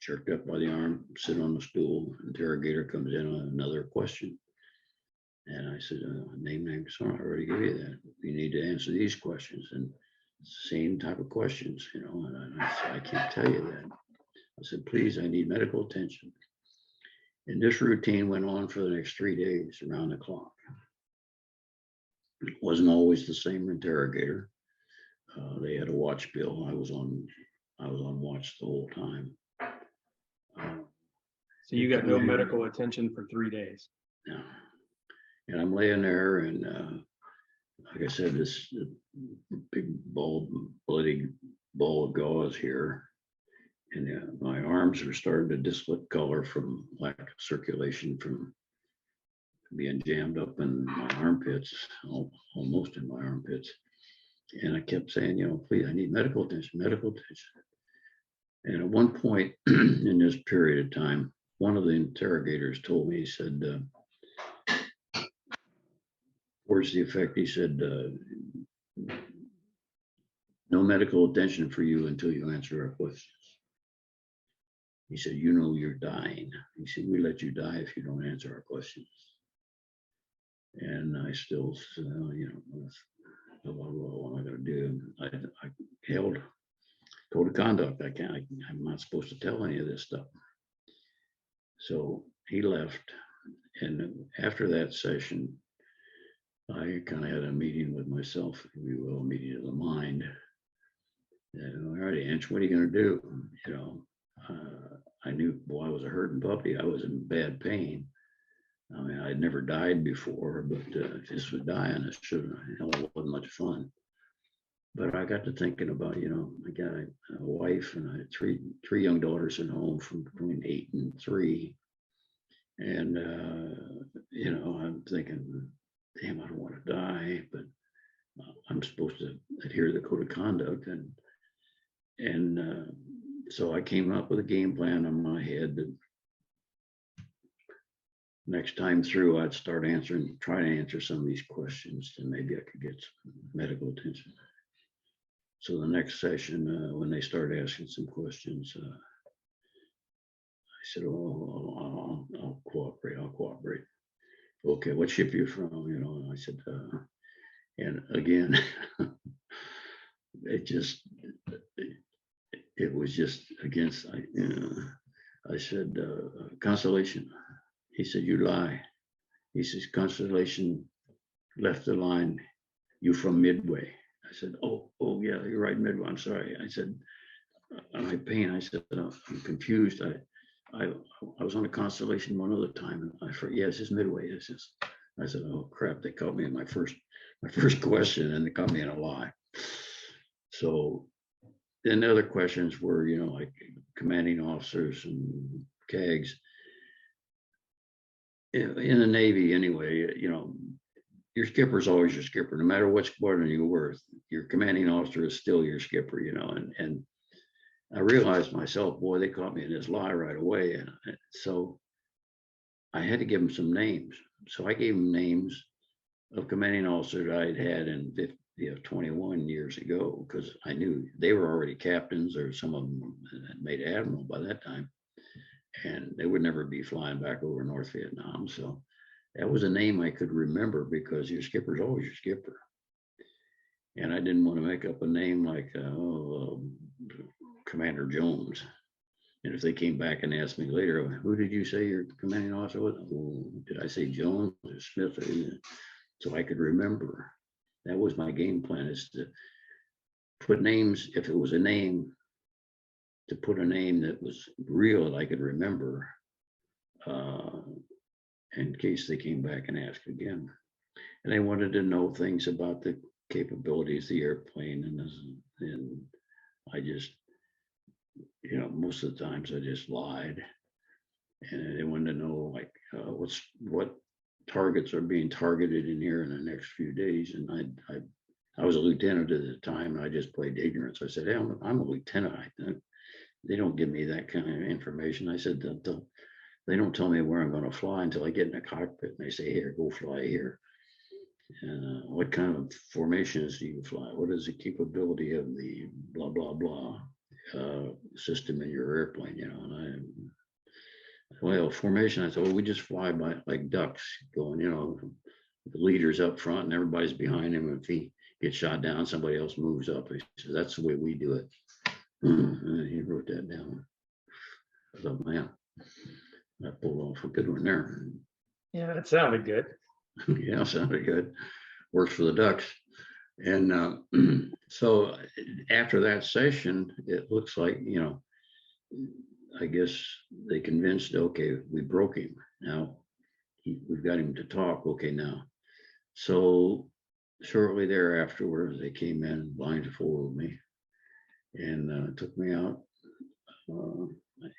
jerked up by the arm, sit on the stool. Interrogator comes in on another question. And I said, name, sorry, I already gave you that. You need to answer these questions. And same type of questions, you know, and I said, I can't tell you that. I said, please, I need medical attention. And this routine went on for the next 3 days around the clock. It wasn't always the same interrogator. They had a watch bill. I was on watch the whole time. So you got no medical attention for 3 days. Yeah. And I'm laying there, and like I said, this big bloody ball of gauze here, and my arms are starting to discolor from lack of circulation from being jammed up in my armpits, almost in my armpits. And I kept saying, you know, please, I need medical attention, medical attention. And at one point in this period of time, one of the interrogators told me, he said, words to the effect, he said, no medical attention for you until you answer our questions. He said, you know you're dying. He said, we let you die if you don't answer our questions. And I still, you know, what am I going to do? I held code of conduct. I'm not supposed to tell any of this stuff. So he left. And after that session, I kind of had a meeting with myself, if you will, a meeting of the mind. And, all right, Ensch, what are you going to do? You know, I knew, boy, I was a hurting puppy. I was in bad pain. I mean, I'd never died before, but if this was dying, it wasn't much fun. But I got to thinking about, you know, I got a wife and I had three young daughters at home from between 8 and 3. And, you know, I'm thinking, damn, I don't want to die, but I'm supposed to adhere to the code of conduct. And so I came up with a game plan in my head that next time through, I'd try to answer some of these questions, and maybe I could get some medical attention. So the next session, when they started asking some questions, I said, oh, I'll cooperate. Okay, what ship are you from? You know, and I said, and again, it was just against, I said, Constellation. He said, you lie. He says, Constellation left the line, you from Midway. I said, oh yeah, you're right, Midway. I'm sorry. I said, my pain. I said, I'm confused. I was on a Constellation one other time, and I forgot. Yes, it's Midway. It's just. I said, oh crap! They caught me in my first question, and they caught me in a lie. So then the other questions were, you know, like commanding officers and CAGs. In the Navy, anyway, you know, your skipper is always your skipper, no matter what squadron you were. Your commanding officer is still your skipper, you know. And I realized myself, boy, they caught me in this lie right away, and so I had to give them some names. So I gave them names of commanding officers I'd had in 21 years ago, because I knew they were already captains, or some of them had made admiral by that time, and they would never be flying back over North Vietnam. So that was a name I could remember, because your skipper is always your skipper. And I didn't want to make up a name like Commander Jones. And if they came back and asked me later, who did you say your commanding officer was? Oh, did I say Jones or Smith? So I could remember. That was my game plan, is to put names, if it was a name, to put a name that was real that I could remember, in case they came back and asked again. And they wanted to know things about the capabilities of the airplane, and I just, most of the times I just lied, and they wanted to know like what targets are being targeted in here in the next few days. And I was a lieutenant at the time, and I just played ignorance. I said, hey, I'm a lieutenant. They don't give me that kind of information. I said, they don't tell me where I'm going to fly until I get in the cockpit, and they say, here, go fly here. What kind of formations do you fly? What is the capability of the blah, blah, blah system in your airplane? And well, formation, I thought, well, we just fly by like ducks going, the leader's up front and everybody's behind him. If he gets shot down, somebody else moves up. He says, that's the way we do it. And he wrote that down. I thought, man, that pulled off a good one there. Yeah, it sounded good. Yeah, sounded good. Works for the ducks. And so after that session, it looks like, I guess they convinced, okay, we broke him. Now we've got him to talk. Okay, now. So shortly thereafter, they came in, blindfolded me, and took me out.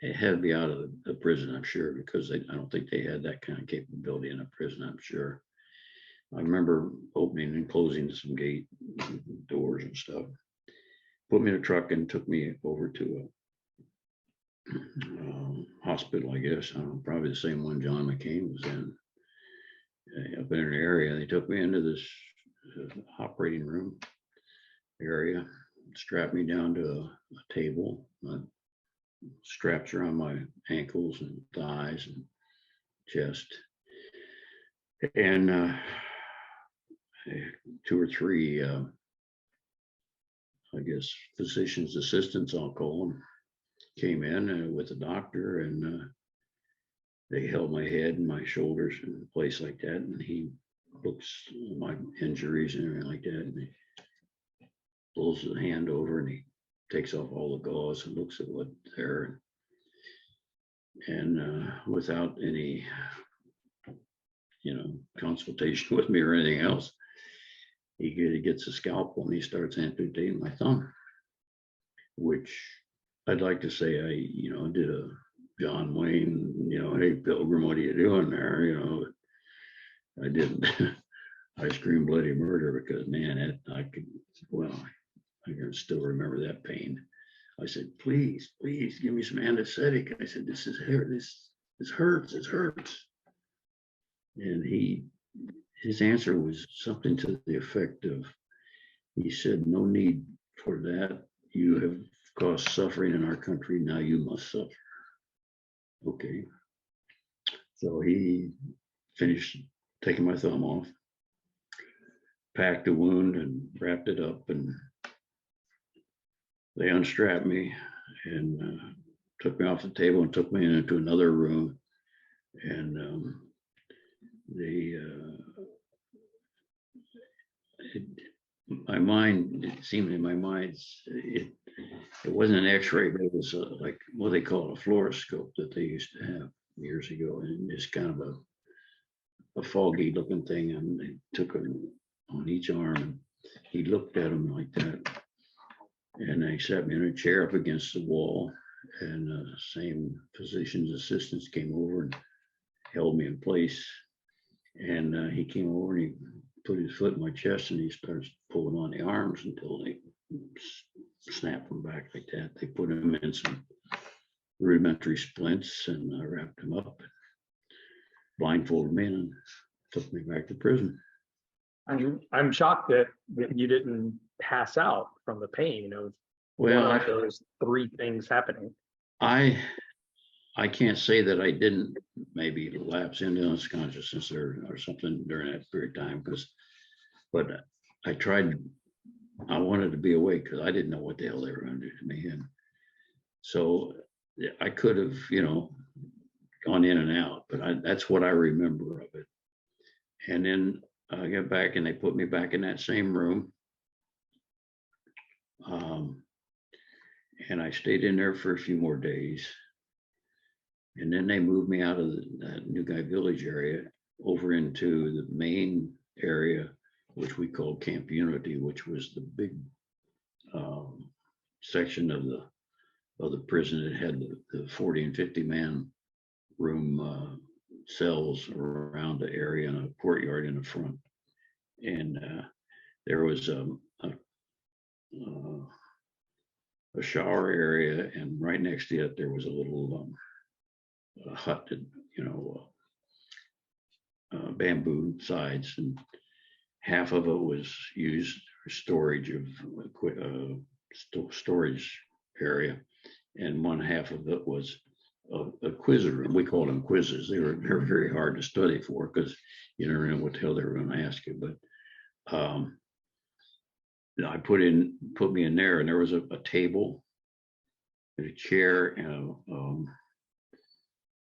It had to be out of the prison, I'm sure, because I don't think they had that kind of capability in a prison, I'm sure. I remember opening and closing some gate doors and stuff. Put me in a truck and took me over to a hospital, I guess. I don't know, probably the same one John McCain was in. Up in an area, they took me into this operating room area, strapped me down to a table. Straps around my ankles and thighs and chest, and 2 or 3 I guess physician's assistants, I'll call them, came in with a doctor, and they held my head and my shoulders in a place like that, and he looks at my injuries and everything like that, and he pulls his hand over and he takes off all the gauze and looks at what's there, and without any consultation with me or anything else, he gets a scalpel and he starts amputating my thumb, which I'd like to say I did a John Wayne, hey Pilgrim, what are you doing there? I didn't. I screamed bloody murder because, man, I can still remember that pain. I said, please give me some anesthetic. I said, this hurts, it hurts. And his answer was something to the effect of, he said, no need for that. You have caused suffering in our country. Now you must suffer. Okay. So he finished taking my thumb off, packed the wound and wrapped it up, and they unstrapped me and took me off the table and took me into another room. And my mind, it seemed in my mind, it wasn't an x-ray, but it was like what they call a fluoroscope that they used to have years ago. And it's kind of a foggy looking thing. And they took him on each arm, and he looked at him like that. And they sat me in a chair up against the wall, and the same physician's assistants came over and held me in place. And he came over and he put his foot in my chest, and he starts pulling on the arms until they snapped them back like that. They put him in some rudimentary splints and wrapped him up, blindfolded me, and took me back to prison. I'm shocked that you didn't pass out from the pain of those 3 things happening. I can't say that I didn't maybe lapse into unconsciousness or something during that period of time, but I wanted to be awake because I didn't know what the hell they were going to do to me. And so I could have, gone in and out, but that's what I remember of it. And then I got back and they put me back in that same room. And I stayed in there for a few more days. And then they moved me out of that New Guy Village area over into the main area which we called Camp Unity, which was the big section of the prison that had the 40 and 50 man room cells around the area and a courtyard in the front. And there was a shower area, and right next to it there was a little hut that, bamboo sides, and half of it was used for storage of storage area, and one half of it was a quiz room. We called them quizzes. They're very hard to study for because you never know what the hell they were going to ask you. But I put me in there, and there was a table, and a chair, and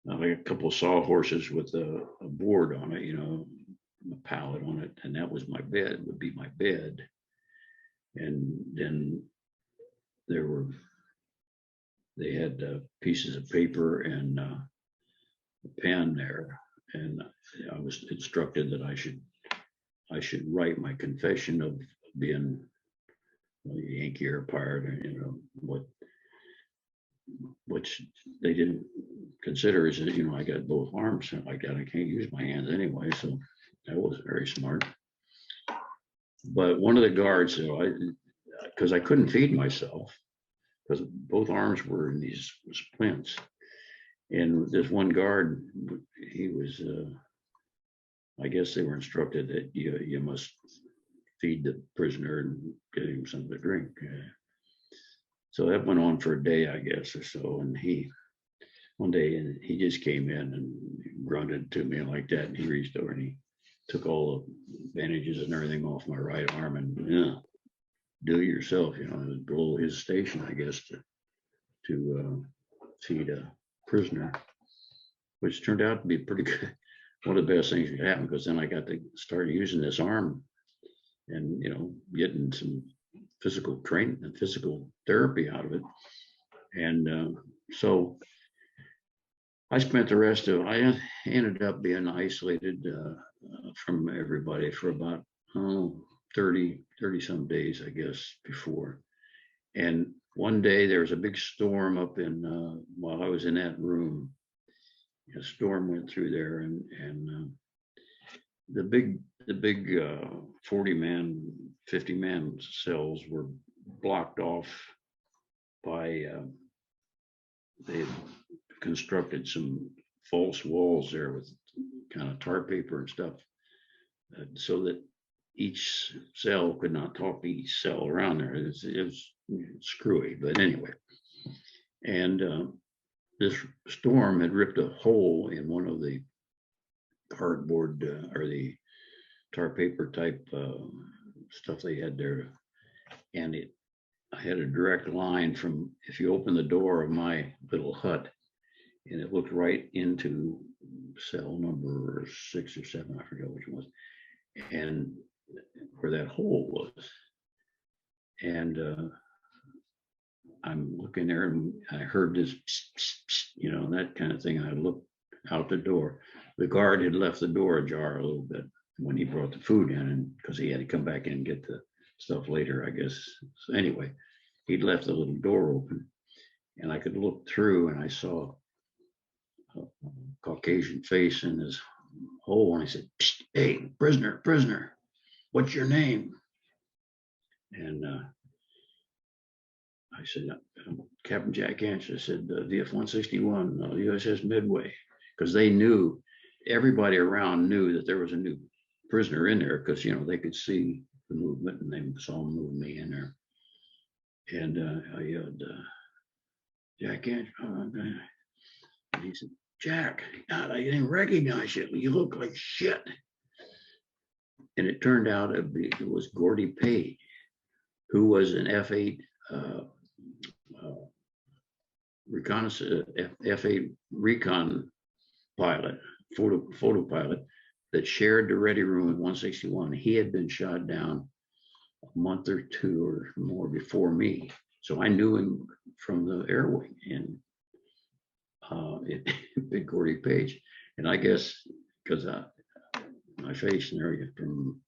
like a couple of sawhorses with a board on it, a pallet on it, and that was my bed. Would be my bed, and then they had pieces of paper and a pen there, and I was instructed that I should write my confession of being a Yankee Air pirate, which they didn't consider is that, I got both arms like that. I can't use my hands anyway, so that wasn't very smart. But one of the guards, because I couldn't feed myself, because both arms were in these splints. And this one guard, he was, I guess they were instructed that you must feed the prisoner and get him something to drink. So that went on for a day, I guess, or so. And one day he just came in and grunted to me like that. And he reached over and he took all the bandages and everything off my right arm and do it yourself. It was below his station, I guess, to feed a prisoner, which turned out to be pretty good. One of the best things that could happen, because then I got to start using this arm and, getting some physical training and physical therapy out of it. And so I spent the rest of, I ended up being isolated from everybody for about 30 some days, I guess, before. And one day there was a big storm up in, while I was in that room, a storm went through there, and the big 40 man, 50 man cells were blocked off by, they had constructed some false walls there with kind of tar paper and stuff, so that each cell could not talk to each cell around there. It was screwy, but anyway. And this storm had ripped a hole in one of the cardboard or the tar paper type stuff they had there, and I had a direct line from, if you open the door of my little hut, and it looked right into cell number 6 or 7, I forget which one was, and where that hole was. And I'm looking there, and I heard this, that kind of thing. And I looked out the door. The guard had left the door ajar a little bit when he brought the food in, and because he had to come back in and get the stuff later, I guess. So anyway, he'd left the little door open, and I could look through, and I saw a Caucasian face in this hole, and I said, "Hey, prisoner, what's your name?" And I said, "Captain Jack Ensch." I said, "VF 161, USS Midway," because they knew, everybody around knew that there was a new prisoner in there, because they could see the movement, and they saw him move me in there. And I yelled, "Jack Ensch." And he said, "Jack, God, I didn't recognize you. You look like shit." And it turned out it was Gordy Page, who was an F8 reconnaissance, F8 recon pilot, photo pilot, that shared the ready room at 161. He had been shot down a month or 2 or more before me, so I knew him from the air wing, and Big Gordy Page. And I guess because my face and everything from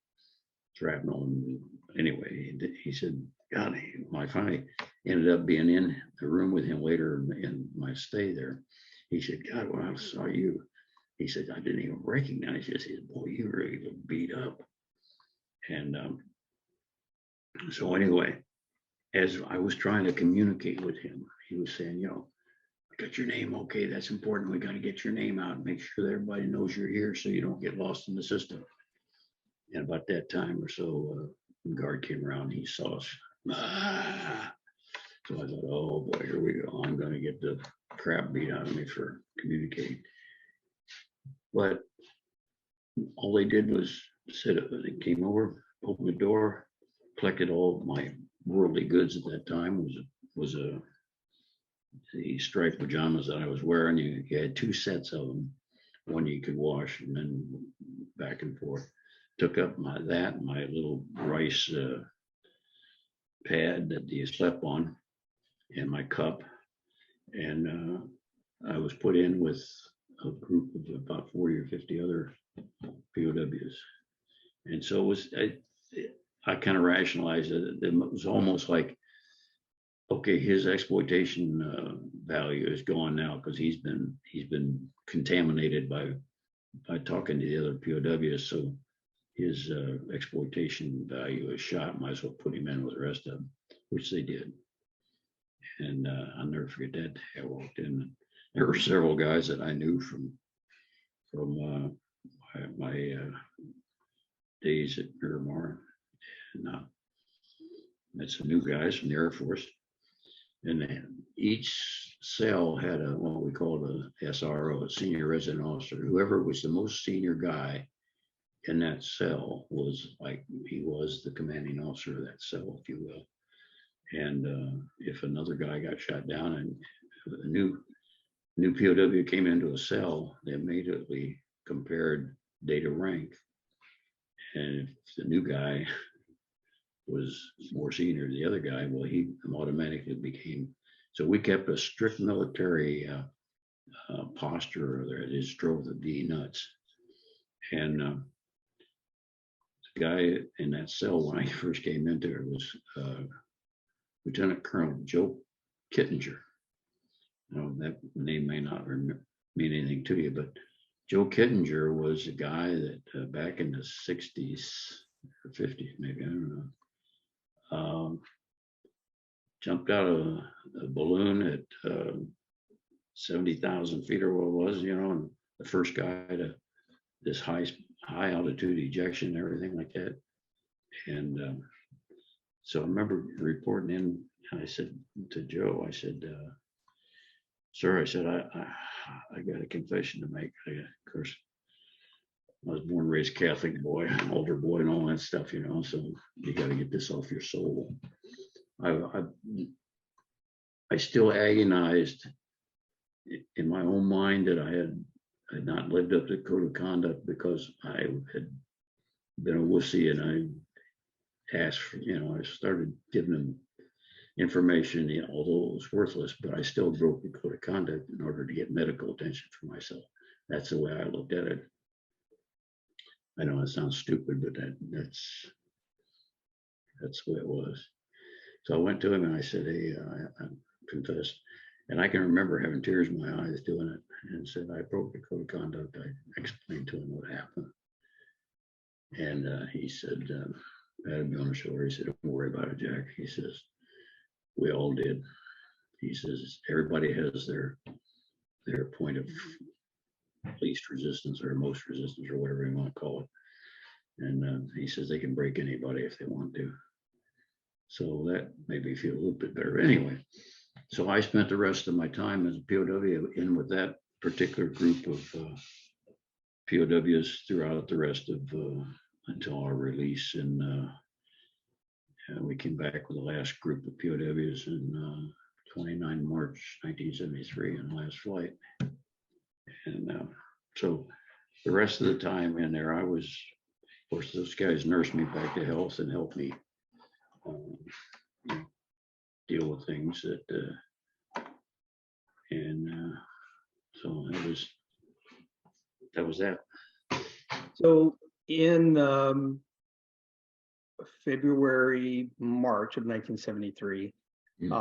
shrapnel. And anyway, he said, God, I finally ended up being in the room with him later in my stay there. He said, God, when I saw you, he said, I didn't even recognize you. He said, boy, you really look beat up. And so anyway, as I was trying to communicate with him, he was saying, you know, I got your name. Okay, that's important. We got to get your name out and make sure that everybody knows you're here so you don't get lost in the system. And about that time or so, the guard came around. He saw us. Ah! So I thought, oh boy, here we go. I'm going to get the crap beat out of me for communicating. But all they did was sit up. They came over, opened the door, collected all of my worldly goods at that time. Was the striped pajamas that I was wearing. You had two sets of them. One you could wash and then back and forth. Took up my little rice pad that you slept on, and my cup, and I was put in with a group of about 40 or 50 other POWs. And so it was, I kind of rationalized it. It was almost like, okay, his exploitation value is gone now because he's been contaminated by talking to the other POWs. So his exploitation value is shot. Might as well put him in with the rest of them, which they did. And I'll never forget that day I walked in. There were several guys that I knew from my days at Miramar, and met some new guys from the Air Force. And each cell had what we called a SRO, a senior resident officer. Whoever was the most senior guy in that cell was like, he was the commanding officer of that cell, if you will. And if another guy got shot down and a new POW came into a cell, they immediately compared data rank. And if the new guy was more senior than the other guy, well, he automatically became. So we kept a strict military posture that just drove the D nuts. And the guy in that cell when I first came into it was Lieutenant Colonel Joe Kittinger. That name may not mean anything to you, but Joe Kittinger was a guy that back in the 60s or 50s, maybe, I don't know, jumped out of a balloon at 70,000 feet or what it was, and the first guy to this high altitude ejection and everything like that. And so I remember reporting in, and I said to Joe, I said, sir, I said, I got a confession to make. Of course, I was born and raised Catholic boy, an older boy and all that stuff, so you got to get this off your soul. I still agonized in my own mind that I had not lived up to the code of conduct because I had been a wussy, and I asked for, I started giving them information, although it was worthless, but I still broke the code of conduct in order to get medical attention for myself. That's the way I looked at it. I know it sounds stupid, but that's the way it was. So I went to him and I said, hey, I confessed. And I can remember having tears in my eyes doing it, and said, I broke the code of conduct. I explained to him what happened. And he said, I had me on the shoulder. He said, don't worry about it, Jack. He says, we all did. He says, everybody has their point of least resistance or most resistance or whatever you want to call it. And he says they can break anybody if they want to. So that made me feel a little bit better. Anyway, so I spent the rest of my time as a POW in with that particular group of POWs throughout the rest of until our release. And we came back with the last group of POWs in 29 March 1973 in the last flight. And so the rest of the time in there, I was, of course, those guys nursed me back to health and helped me deal with things that, and so that was that. So in February, March of 1973. Mhm.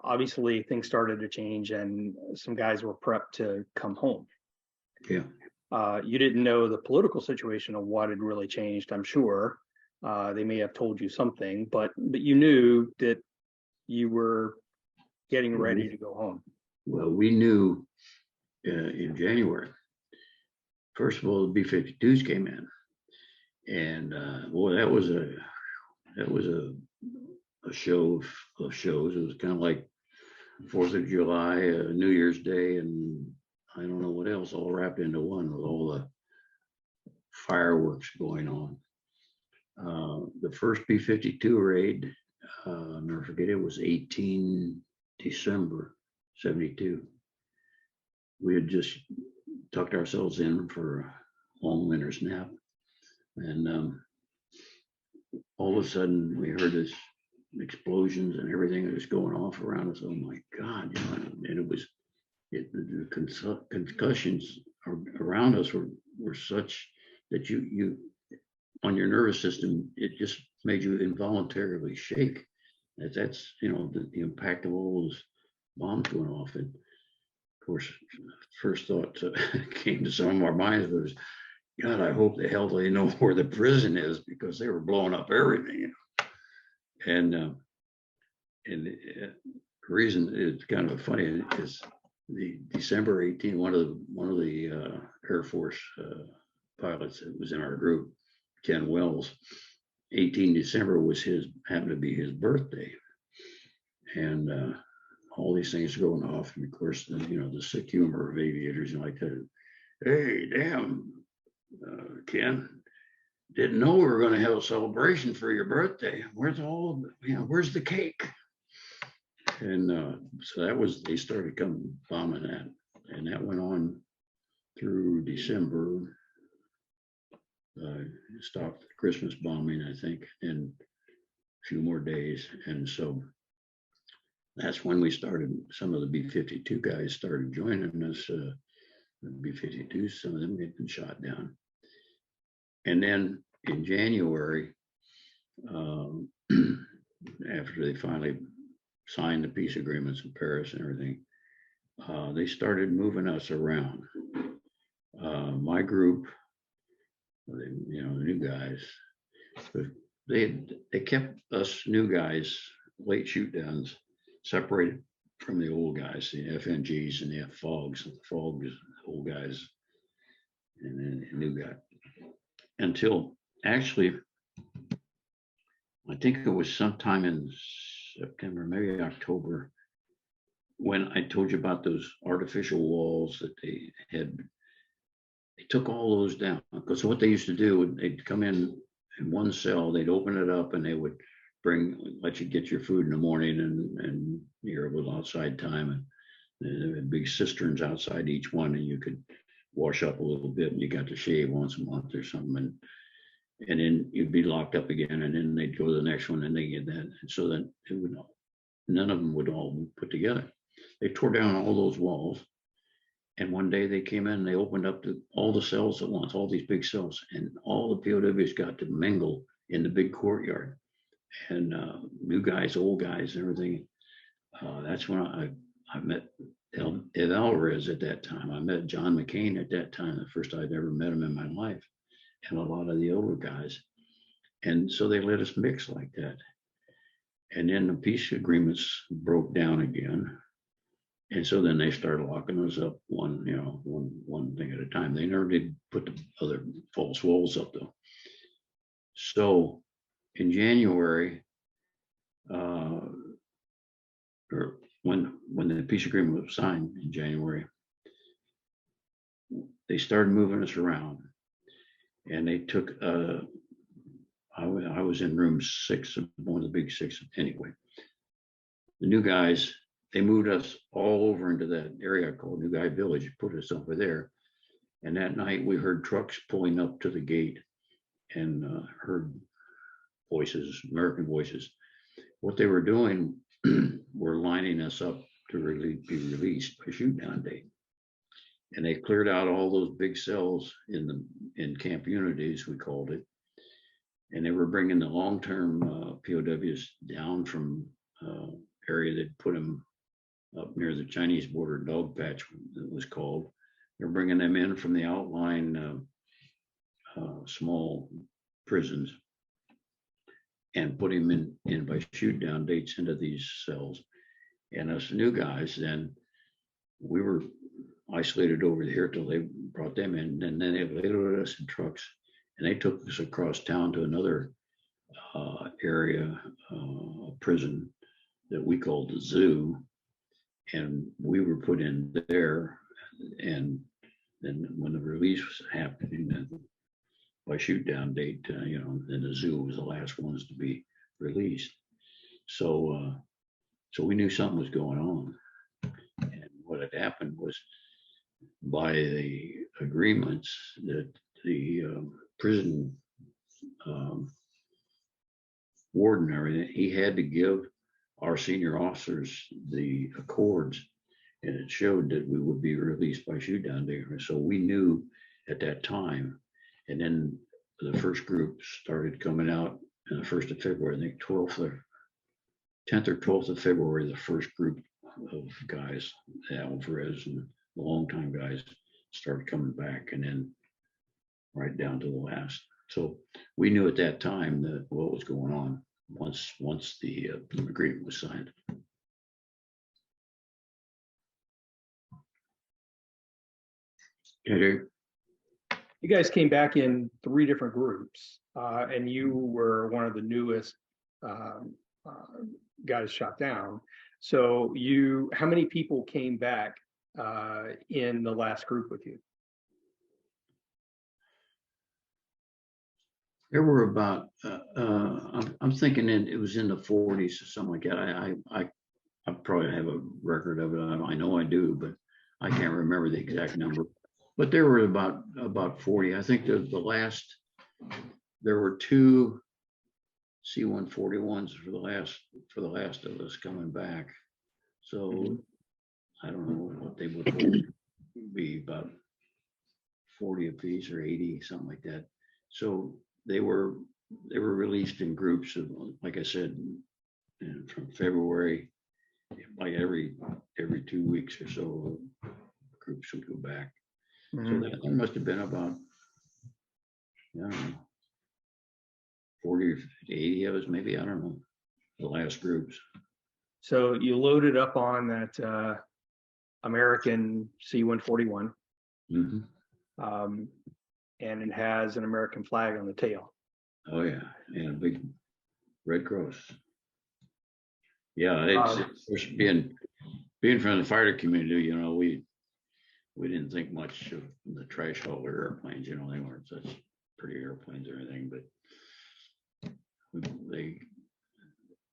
Obviously, things started to change, and some guys were prepped to come home. Yeah. You didn't know the political situation of what had really changed, I'm sure. They may have told you something, but you knew that you were getting ready to go home. Well, we knew in January. First of all, the B-52s came in, and boy, that was a show of shows. It was kind of like 4th of July, New Year's Day, and I don't know what else, all wrapped into one with all the fireworks going on. The first B-52 raid, I'll never forget, it was 18 December 72. We had just tucked ourselves in for a long winter's nap, and all of a sudden we heard this explosions and everything that was going off around us. Oh my God! And the concussions around us were such that you on your nervous system, it just made you involuntarily shake. That's the impact of all those bombs going off. And of course, first thought came to some of our minds was, God, I hope the hell they know where the prison is, because they were blowing up everything. And the reason it's kind of funny is the December 18, one of the Air Force pilots that was in our group, Ken Wells, 18 December happened to be his birthday. And all these things going off. And of course, the sick humor of aviators, like that. Hey, damn, Ken, didn't know we were going to have a celebration for your birthday. Where's the cake? And so they started coming bombing that. And that went on through December. Stopped the Christmas bombing, I think, and a few more days. And so that's when we started. Some of the B-52 guys started joining us. The B-52s, some of them had been shot down. And then in January, after they finally signed the peace agreements in Paris and everything, they started moving us around. My group, the new guys, they kept us new guys, late shoot downs, separated from the old guys, the FNGs and the FOGs. The FOGs, old guys, and then the new guy. Until actually, I think it was sometime in September, maybe October, when I told you about those artificial walls that they had. They took all those down, because what they used to do, they'd come in one cell, they'd open it up, and they would let you get your food in the morning, and you're with outside time, and there had big cisterns outside each one, and you could wash up a little bit, and you got to shave once a month or something, and then you'd be locked up again, and then they'd go to the next one, and they get that, and so that none of them would all be put together. They tore down all those walls, and one day they came in and they opened up all the cells at once, all these big cells, and all the POWs got to mingle in the big courtyard. And new guys, old guys, and everything. That's when I met Ed Alvarez at that time. I met John McCain at that time, the first I'd ever met him in my life, and a lot of the older guys. And so they let us mix like that. And then the peace agreements broke down again. And so then they started locking us up one thing at a time. They never did put the other false walls up though. So in January, or when the peace agreement was signed in January, they started moving us around, and they took. I was in room 6 of one of the big 6 anyway. The new guys, they moved us all over into that area called New Guy Village, put us over there. And that night we heard trucks pulling up to the gate, and heard voices, American voices. What they were doing were lining us up to be released by shoot down day. And they cleared out all those big cells in Camp Unities, we called it. and they were bringing the long-term POWs down from area that put them up near the Chinese border, Dog Patch, it was called. They're bringing them in from the outlying small prisons and putting them in by shoot down dates into these cells. And us new guys, then we were isolated over here till they brought them in, and then they loaded us in trucks, and they took us across town to another area, prison that we called the zoo, and we were put in there. And then when the release was happening, by shoot down date, then the zoo was the last ones to be released. So we knew something was going on. And what had happened was, by the agreements that the prison warden and everything, he had to give our senior officers the accords, and it showed that we would be released by shoot down day. So we knew at that time. And then the first group started coming out on the 1st of February, I think 10th or 12th of February, the first group of guys, Alvarez and the longtime guys, started coming back, and then right down to the last. So we knew at that time that what was going on once the agreement was signed. Okay. You guys came back in 3 different groups, and you were one of the newest guys shot down. So how many people came back in the last group with you? There were about, I'm thinking it was in the 40s or something like that. I probably have a record of it. I know I do, but I can't remember the exact number. But there were about 40. I think there were 2 C-141s for the last of us coming back. So I don't know what they would be, about 40 apiece or 80, something like that. So they were released in groups of, like I said, from February, like every 2 weeks or so, groups would go back. So there must have been about, I don't know, 40 or 80 of us, maybe, I don't know, the last groups. So you loaded up on that American C-141, and it has an American flag on the tail. Oh yeah, and a big Red Cross. Yeah, it's being from the fighter community, we didn't think much of the trash hauler airplanes. They weren't such pretty airplanes or anything, but they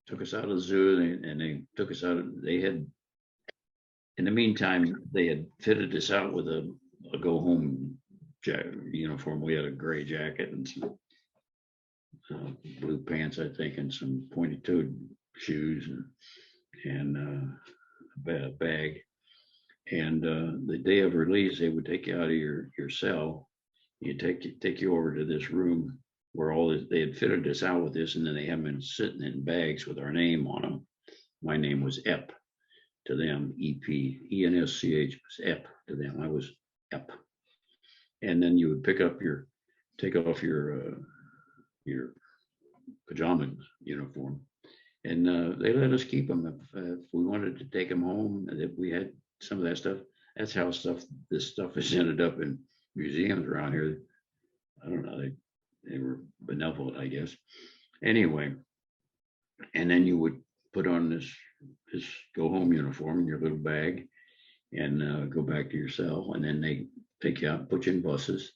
took us out of the zoo, and they took us out. They had, in the meantime, they had fitted us out with a go home uniform. We had a gray jacket and some blue pants, I think, and some pointy-toed shoes and a bag. And the day of release, they would take you out of your cell. You take you over to this room where they had fitted us out with this, and then they had been sitting in bags with our name on them. My name was Ep to them, E-P, E-N-S-C-H was Ep to them. I was Ep. And then you would take off your pajama uniform, and they let us keep them if we wanted to take them home. If we had some of that stuff, that's how this stuff has ended up in museums around here. I don't know, they were benevolent, I guess. Anyway, and then you would put on this go home uniform in your little bag and go back to your cell, and then they take you out, put you in buses,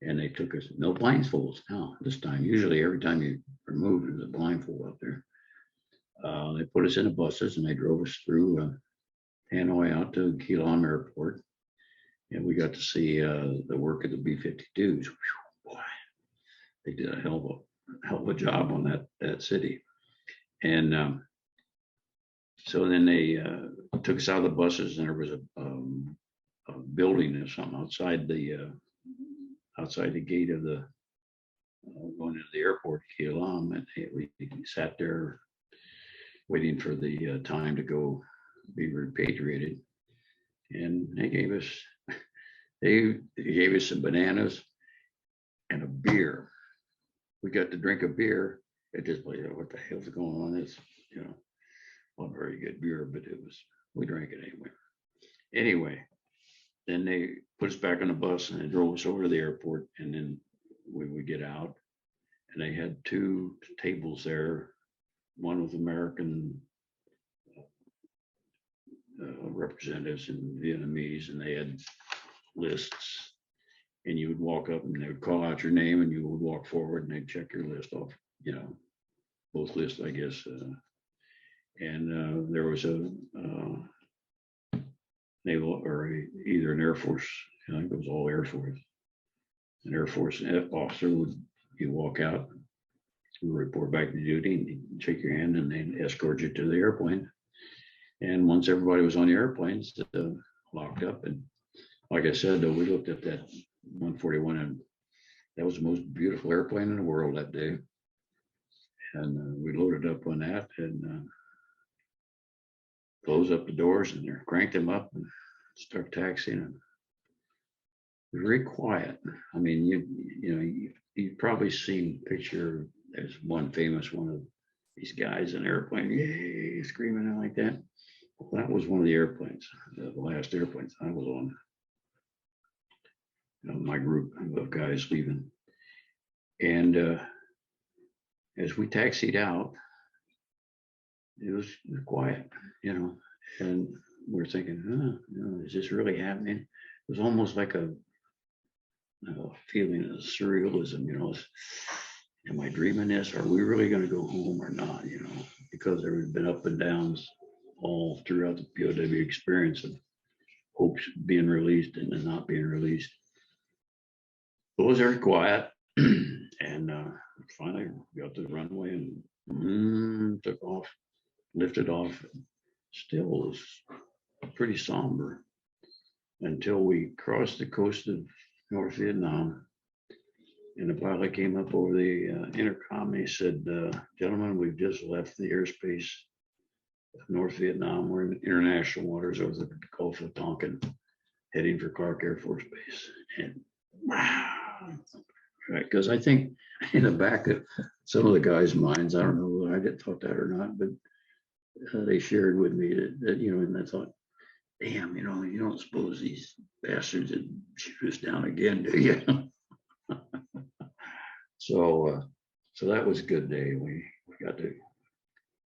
and they took us, no blindfolds now this time. Usually every time you remove, there's a blindfold up there. They put us in the buses, and they drove us through Hanoi out to Keelung Airport, and we got to see the work of the B-52s. Boy, they did a hell of a job on that city. And so then they took us out of the buses, and there was a building or something outside the gate of the going into the airport, Key Alam, and we sat there waiting for the time to go be repatriated. And they gave us some bananas and a beer. We got to drink a beer. It just like, what the hell's going on? It's, not very good beer, but we drank it anyway. Anyway, then they put us back on the bus and they drove us over to the airport, and then we would get out, and they had two tables there, one with American representatives and Vietnamese, and they had lists, and you would walk up and they would call out your name and you would walk forward and they'd check your list off, both lists, I guess. And there was a naval or either an Air Force, I think it was all Air Force. An Air Force officer you walk out, you report back to duty, and he'd shake your hand and they'd escort you to the airplane. And once everybody was on the airplanes, locked up. And like I said, though, we looked at that 141, and that was the most beautiful airplane in the world that day. And we loaded up on that and closed up the doors and cranked them up and start taxiing. And it was very quiet. I mean, you've probably seen a picture. There's one famous one of these guys in an airplane, yay, screaming out like that. Well, that was one of the airplanes, the last airplanes I was on. My group of guys leaving. And as we taxied out, it was quiet, and we're thinking, is this really happening? It was almost like a feeling of surrealism, am I dreaming this? Are we really going to go home or not? Because there had been up and downs all throughout the POW experience of hopes being released and then not being released. It was very quiet, and finally got to the runway and took off, lifted off. Still was pretty somber until we crossed the coast of North Vietnam, and the pilot came up over the intercom. And he said, "Gentlemen, we've just left the airspace of North Vietnam. We're in international waters over the Gulf of Tonkin, heading for Clark Air Force Base." And wow. Right, because I think in the back of some of the guys' minds, I don't know whether I thought that or not, but they shared with me that and I thought, damn, you don't suppose these bastards would shoot us down again, do you? So that was a good day. We got to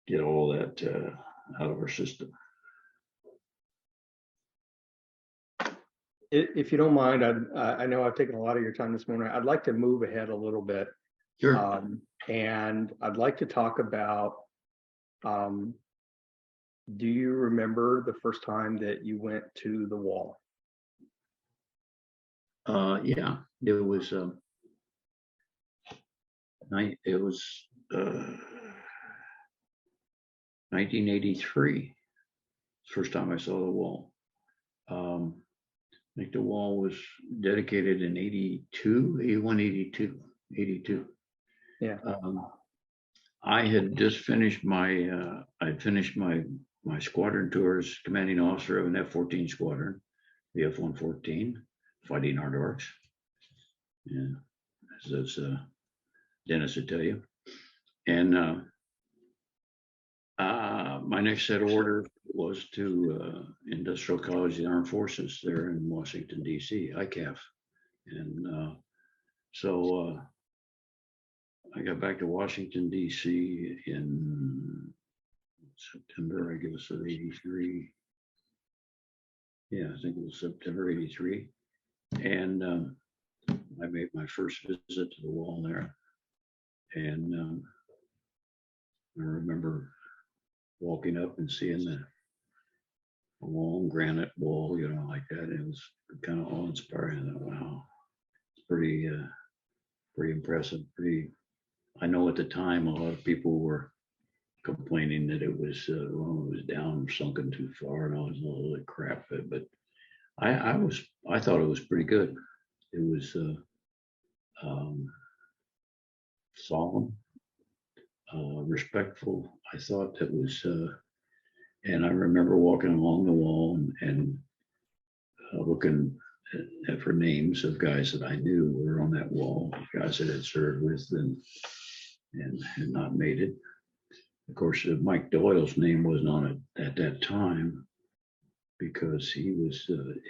get all that out of our system. If you don't mind, I know I've taken a lot of your time this morning. I'd like to move ahead a little bit. Sure. And I'd like to talk about, do you remember the first time that you went to the wall? Yeah, it was 1983. First time I saw the wall. I think the wall was dedicated in 82. Yeah. I had just finished my my squadron tour as commanding officer of an F-14 squadron, the F-114, fighting hard orcs. Yeah, as Dennis would tell you. And my next set of order was to Industrial College of the Armed Forces there in Washington, D.C., ICAF. And so I got back to Washington, D.C. in September, I guess, of 83. Yeah, I think it was September 83. And I made my first visit to the wall there. And I remember walking up and seeing the long granite wall, like that. It was kind of awe-inspiring. I thought, wow, it's pretty impressive. I know at the time a lot of people were complaining that it was down, sunken too far, and all this little crap. But I thought it was pretty good. It was solemn, respectful. I thought that was, and I remember walking along the wall and looking for names of guys that I knew were on that wall, guys that had served with and had not made it. Of course, Mike Doyle's name wasn't on it at that time because he was,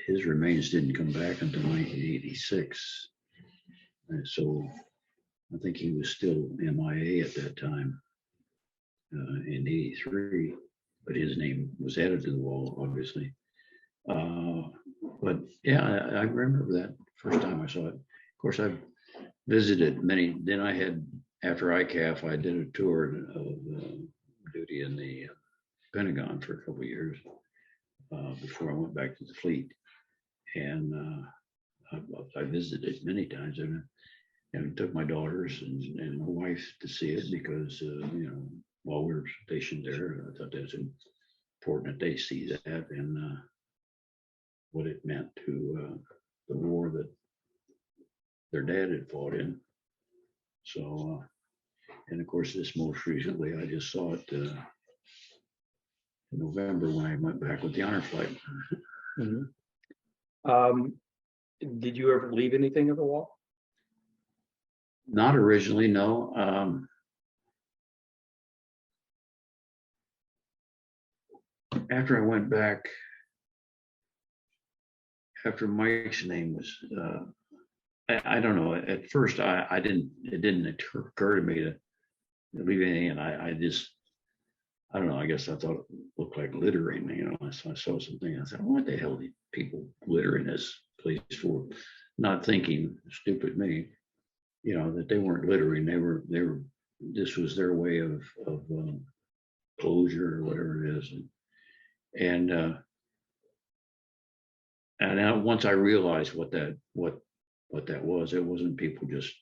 his remains didn't come back until 1986. And so I think he was still MIA at that time in 83, but his name was added to the wall, obviously. But yeah, I remember that first time I saw it. Of course, I've visited many. Then I had, after ICAF, I did a tour of duty in the Pentagon for a couple of years before I went back to the fleet. And I visited many times and took my daughters and my wife to see it because, you know, while we were stationed there, I thought that was important that they see that and what it meant to the war that their dad had fought in. So, and of course, this most recently, I just saw it in November when I went back with the honor flight. Did you ever leave anything of the wall? Not originally, no. After I went back, after Mike's name was, I don't know. At first, it didn't occur to me to leave anything, and I don't know. I guess I thought it looked like littering. You know, I saw something. I thought, what the hell are these people littering this place for? Not thinking, stupid me, you know, that they weren't littering. They were. This was their way of closure or whatever it is, and once I realized what that was, it wasn't people just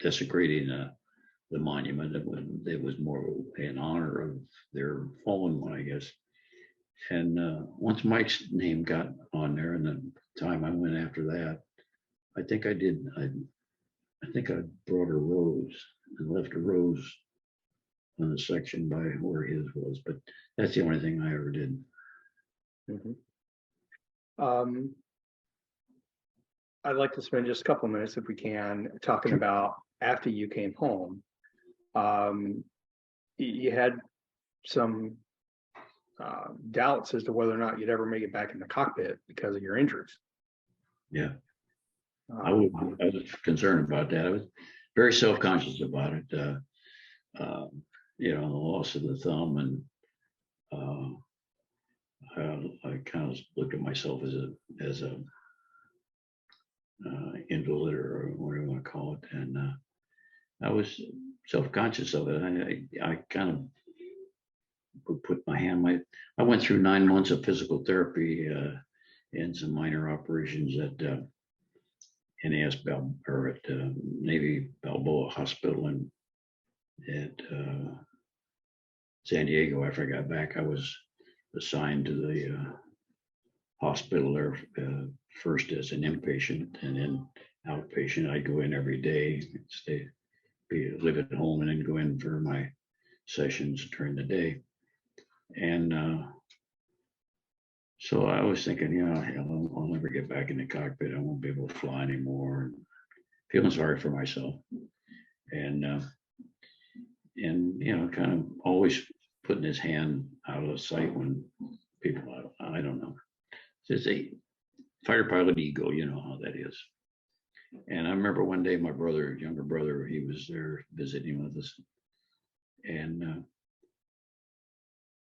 desecrating the monument. It was more in honor of their fallen one, I guess. And once Mike's name got on there, and the time I went after that, I think I did. I think I brought a rose and left a rose on the section by where his was, but that's the only thing I ever did. I'd like to spend just a couple of minutes, if we can, talking about after you came home. You had some doubts as to whether or not you'd ever make it back in the cockpit because of your injuries. Yeah, I was concerned about that. I was very self-conscious about it. You know, the loss of the thumb, and I kind of looked at myself as a invalid, or whatever you want to call it, and I was self-conscious of it. I kind of would put my hand. I went through 9 months of physical therapy and some minor operations at NAS or at Navy Balboa Hospital and at San Diego. After I got back, I was assigned to the hospital there first as an inpatient and then outpatient. I'd go in every day, live at home, and then go in for my sessions during the day. And so I was thinking, you know, I'll never get back in the cockpit. I won't be able to fly anymore. And feeling sorry for myself. And you know, kind of always putting his hand out of sight when people, I don't know. It's a fighter pilot ego, you know how that is. And I remember one day my younger brother, he was there visiting with us. And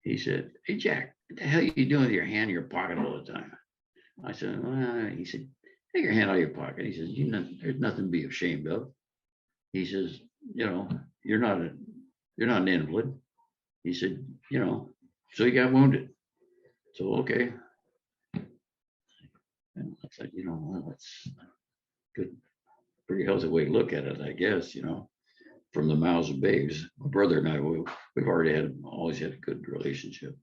he said, "Hey, Jack, what the hell are you doing with your hand in your pocket all the time?" I said, well, he said, "Take your hand out of your pocket." He says, "There's nothing to be ashamed of." He says, "You know, you're not an invalid." He said, "You know, so you got wounded. So, okay." And I said, you know, well, that's good. Pretty healthy way to look at it, I guess, you know, from the mouths of babes. My brother and I, we've always had a good relationship.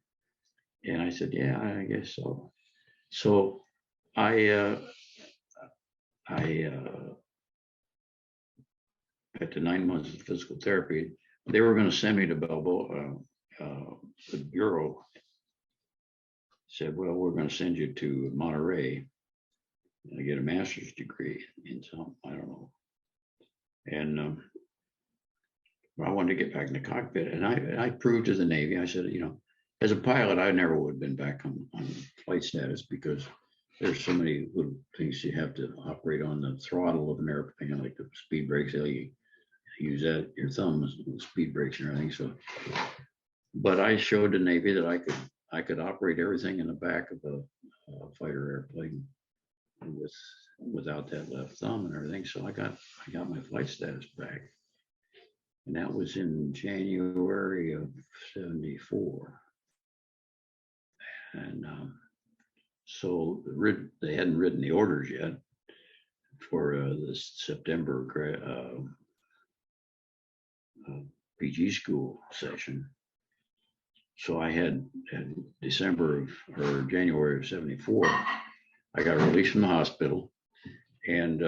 And I said, yeah, I guess so. So I after 9 months of physical therapy, they were going to send me to Balboa. The bureau said, well, we're going to send you to Monterey and get a master's degree in some, I don't know. And I wanted to get back in the cockpit, and I proved to the Navy, I said, as a pilot, I never would have been back on flight status, because there's so many little things you have to operate on the throttle of an airplane, like the speed brakes. You use that, your thumb as speed brakes and everything. So, but I showed the Navy that I could operate everything in the back of a fighter airplane without that left thumb and everything. So I got my flight status back, and that was in January of '74. And so they hadn't written the orders yet for the September PG school session. So I had in January of '74, I got released from the hospital. And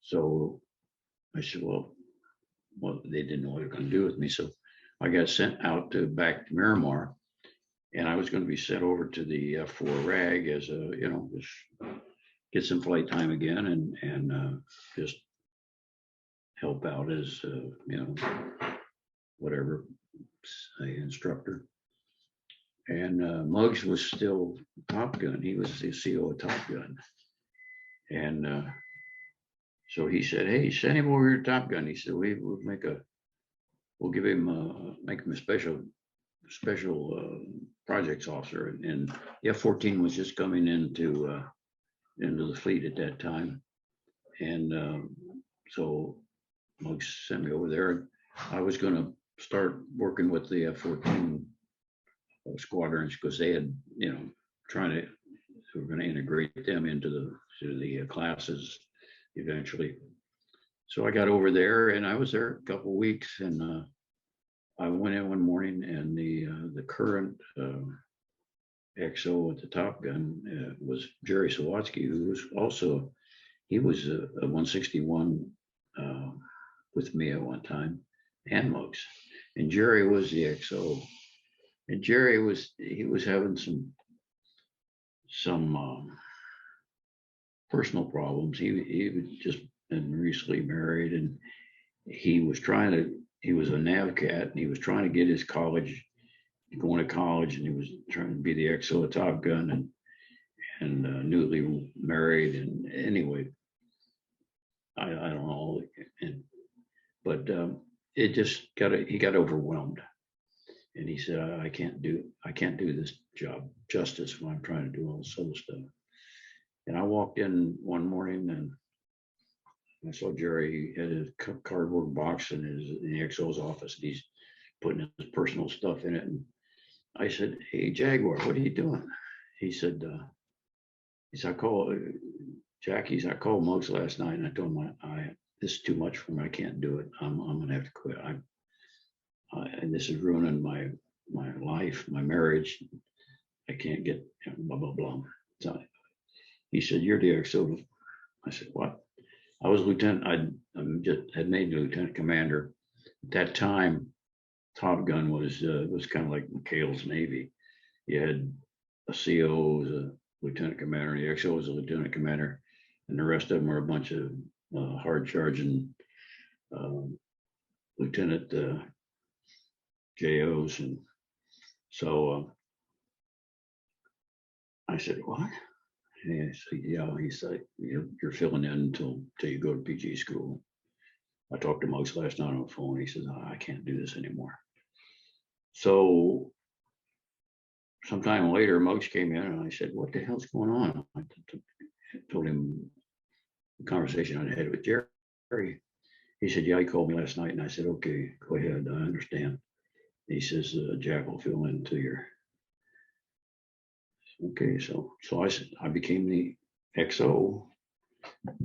so I said, well, they didn't know what they were going to do with me. So I got sent out back to Miramar, and I was going to be sent over to the F4 RAG as just get some flight time again, and just help out as, whatever, instructor. And Muggs was still Top Gun. He was the CO of Top Gun. And so he said, hey, send him over here to Top Gun. He said, we'll give him, make him a special projects officer. And the F-14 was just coming into the fleet at that time. And so Muggs sent me over there. I was going to start working with the F-14 squadrons, because they had, we were going to integrate them into the classes eventually. So I got over there, and I was there a couple of weeks, and I went in one morning, and the current XO at the Top Gun was Jerry Sawatsky, who was also, he was a 161 with me at one time, and Muggs. And Jerry was the XO. And Jerry was having some personal problems. He was just been recently married, and he was a NAVCAT, and he was trying to get his college, going to college, and he was trying to be the XO of Top Gun, and newly married. And anyway, I don't know, but it just he got overwhelmed. And he said, I can't do this job justice when I'm trying to do all this other stuff. And I walked in one morning, and I saw Jerry. He had a cardboard box in the XO's office, and he's putting his personal stuff in it. And I said, hey, Jaguar, what are you doing? He said, I called Muggs last night, and I told him, this is too much for me. I can't do it. I'm going to have to quit. And this is ruining my life, my marriage. I can't get blah, blah, blah. So he said, you're the XO. I said, what? I was lieutenant. I just had made lieutenant commander. At that time, Top Gun was kind of like McHale's Navy. You had a CO as a lieutenant commander, the XO was a lieutenant commander, and the rest of them were a bunch of hard charging lieutenant JOs. And so I said, what? And he said, yeah. He said, you're filling in until you go to PG school. I talked to Muggs last night on the phone. He says, I can't do this anymore. So sometime later, Muggs came in, and I said, what the hell's going on? I told him the conversation I had with Jerry. He said, yeah, he called me last night. And I said, okay, go ahead, I understand. He says, Jack will fill in to your. Okay, so I became the XO,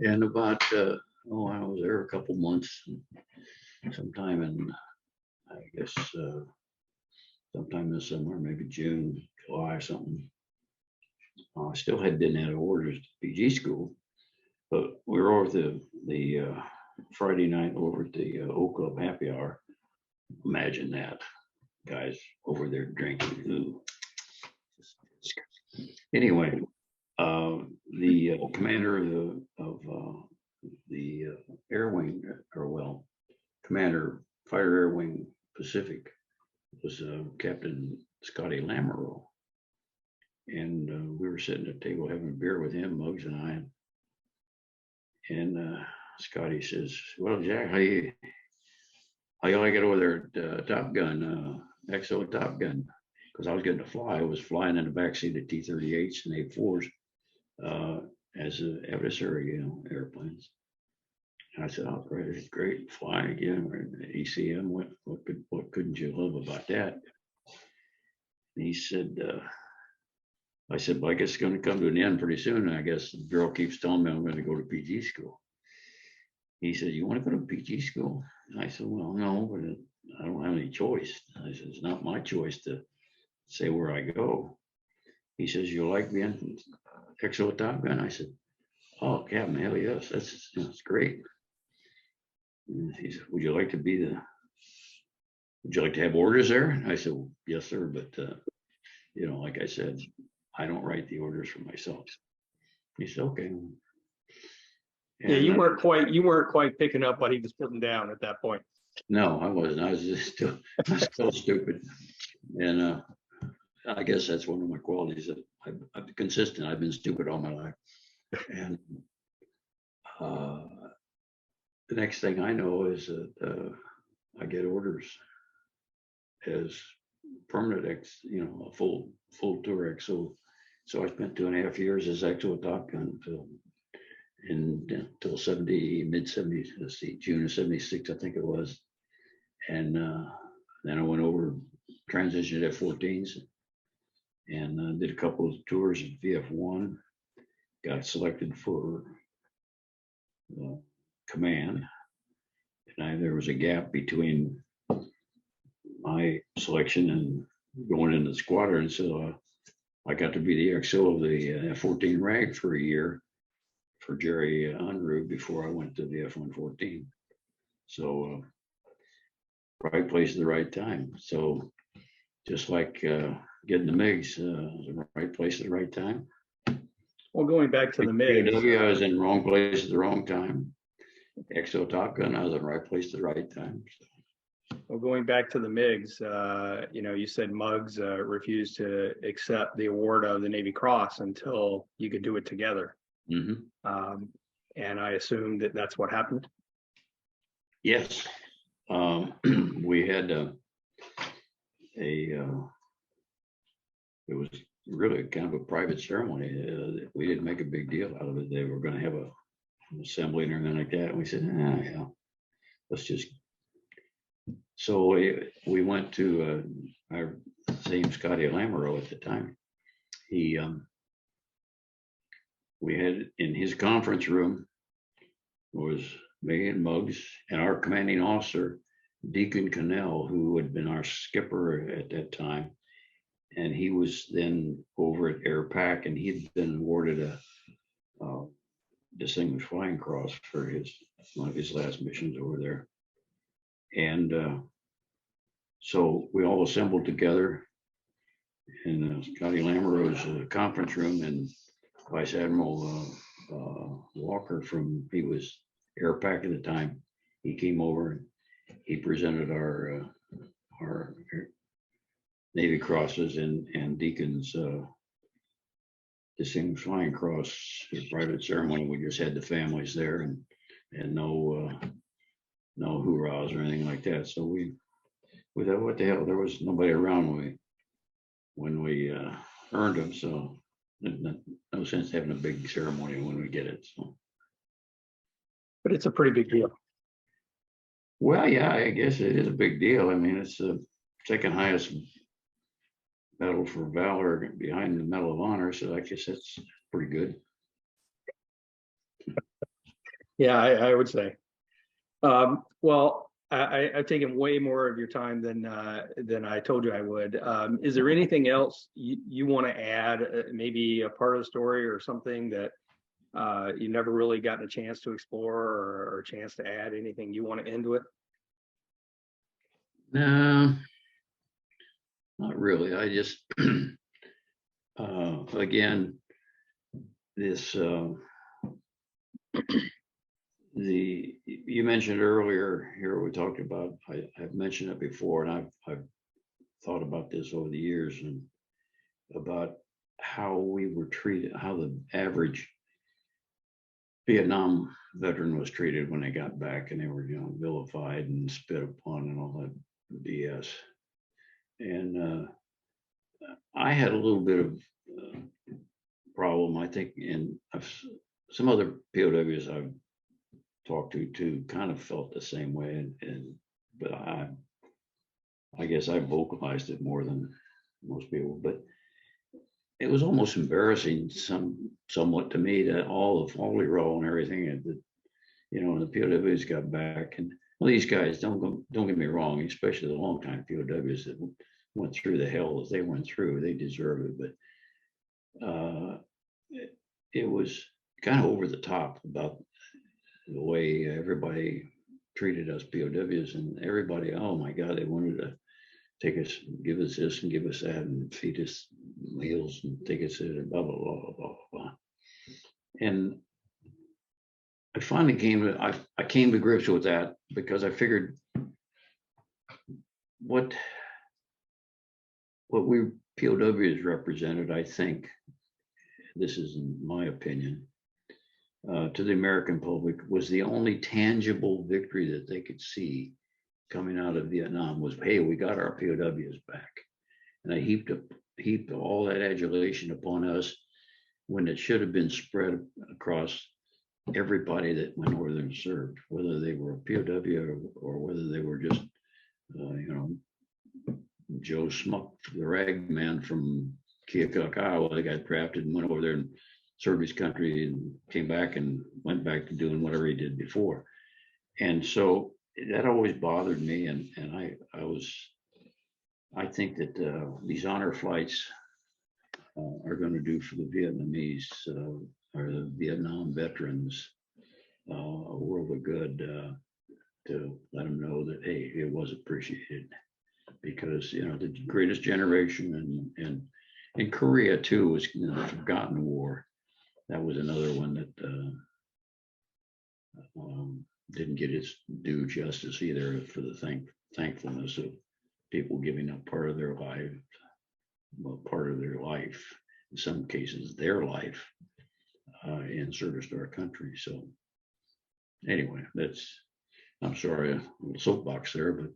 and about I was there a couple months, sometime in, I guess sometime this summer, maybe June, July, something. I still didn't have orders to PG school, but we were over the Friday night over at the Oak Club Happy Hour. Imagine that, guys over there drinking. Ooh. Anyway, the commander of the Air Wing, or well, Commander Fire Air Wing Pacific was Captain Scotty Lamoureux. And we were sitting at the table having a beer with him, Muggs and I. And Scotty says, "Well, Jack, how you like it over there at Top Gun, XO Top Gun?" Because I was getting to fly. I was flying in the backseat of T-38s and A4s as adversary airplanes. And I said, "Oh, great, great, flying again, ECM. What couldn't you love about that?" And he said, I said, "Well, I guess it's going to come to an end pretty soon. And I guess the girl keeps telling me I'm going to go to PG school." He said, "You want to go to PG school?" And I said, "Well, no, but I don't have any choice." I said, "It's not my choice to say where I go." He says, "You like being XO Top Gun?" I said, "Oh, Captain, hell yes, that's great." And he said, Would you like to have orders there?" And I said, "Well, yes, sir. But, like I said, I don't write the orders for myself." He said, "Okay." Yeah, And you weren't quite picking up what he was putting down at that point. no, I wasn't. I was still stupid. And I guess that's one of my qualities, that I'm consistent. I've been stupid all my life. And the next thing I know is that I get orders as permanent a full tour XO. So I spent 2.5 years as XO Top Gun until mid 70s. Let's see, June of 76, I think it was. And then I went over, transitioned to F-14s, and did a couple of tours at VF1. Got selected for command, and there was a gap between my selection and going into the squadron. So I got to be the XO of the F-14 RAG for a year for Jerry Unruh before I went to the F-114. So right place at the right time. So just like getting the MiGs, the right place at the right time. Well, going back to the MiGs, I was in the wrong place at the wrong time. XO Top Gun, I was in the right place at the right time. well, going back to the MiGs, you said Muggs refused to accept the award of the Navy Cross until you could do it together. Mm-hmm. And I assume that that's what happened. Yes. We had it was really kind of a private ceremony. We didn't make a big deal out of it. They were going to have an assembly and everything like that. And we said, yeah, let's just. So we went to our same Scotty Lamoureux at the time. We had in his conference room was me and Muggs and our commanding officer, Deacon Cannell, who had been our skipper at that time. And he was then over at AirPac, and he'd been awarded a Distinguished Flying Cross for one of his last missions over there. And so we all assembled together in Scotty Lamoureux's conference room, and Vice Admiral Walker he was AirPac at the time. He came over and he presented our Navy crosses and Deacon's Distinguished Flying Cross, private ceremony. We just had the families there and no hoorahs or anything like that. So we thought, what the hell? There was nobody around when we earned them. So no sense having a big ceremony when we get it. So, but it's a pretty big deal. Well, yeah, I guess it is a big deal. I mean, it's the second highest Medal for Valor behind the Medal of Honor, so I guess that's pretty good. Yeah, I would say. Well, I've taken way more of your time than I told you I would. Is there anything else you want to add? Maybe a part of the story or something that You never really gotten a chance to explore or a chance to add anything you want to end with? No, not really. I just, again, this, you mentioned earlier here, we talked about, I've mentioned it before, and I've thought about this over the years, and about how we were treated, how the average Vietnam veteran was treated when they got back, and they were, vilified and spit upon and all that BS. And I had a little bit of problem, I think, and some other POWs I've talked to too kind of felt the same way, but I guess I vocalized it more than most people. But it was almost embarrassing, somewhat to me, that all the Foley roll and everything, that the POWs got back, and well, these guys, don't get me wrong, especially the longtime POWs that went through the hell that they went through, they deserve it. But it was kind of over the top about the way everybody treated us POWs, and everybody, oh my God, they wanted to take us, give us this and give us that, and feed us meals and take us to blah, blah, blah, blah, blah, blah. And I finally came to grips with that, because I figured what we POWs represented, I think, this is in my opinion, to the American public, was the only tangible victory that they could see coming out of Vietnam was, hey, we got our POWs back. And I heaped all that adulation upon us, when it should have been spread across everybody that went over there and served, whether they were a POW or whether they were just, Joe Smuck, the rag man from Keokuk, Iowa. They got drafted and went over there and served his country and came back and went back to doing whatever he did before. And so that always bothered me. And I think that these honor flights are going to do for the Vietnamese or the Vietnam veterans a world of good, to let them know that, hey, it was appreciated. Because the greatest generation, and in Korea too was the forgotten war. That was another one that didn't get its due justice either, for the thankfulness of people giving up part of their life, in some cases their life, in service to our country. So anyway, I'm sorry, a little soapbox there, but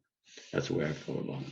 that's the way I felt about it.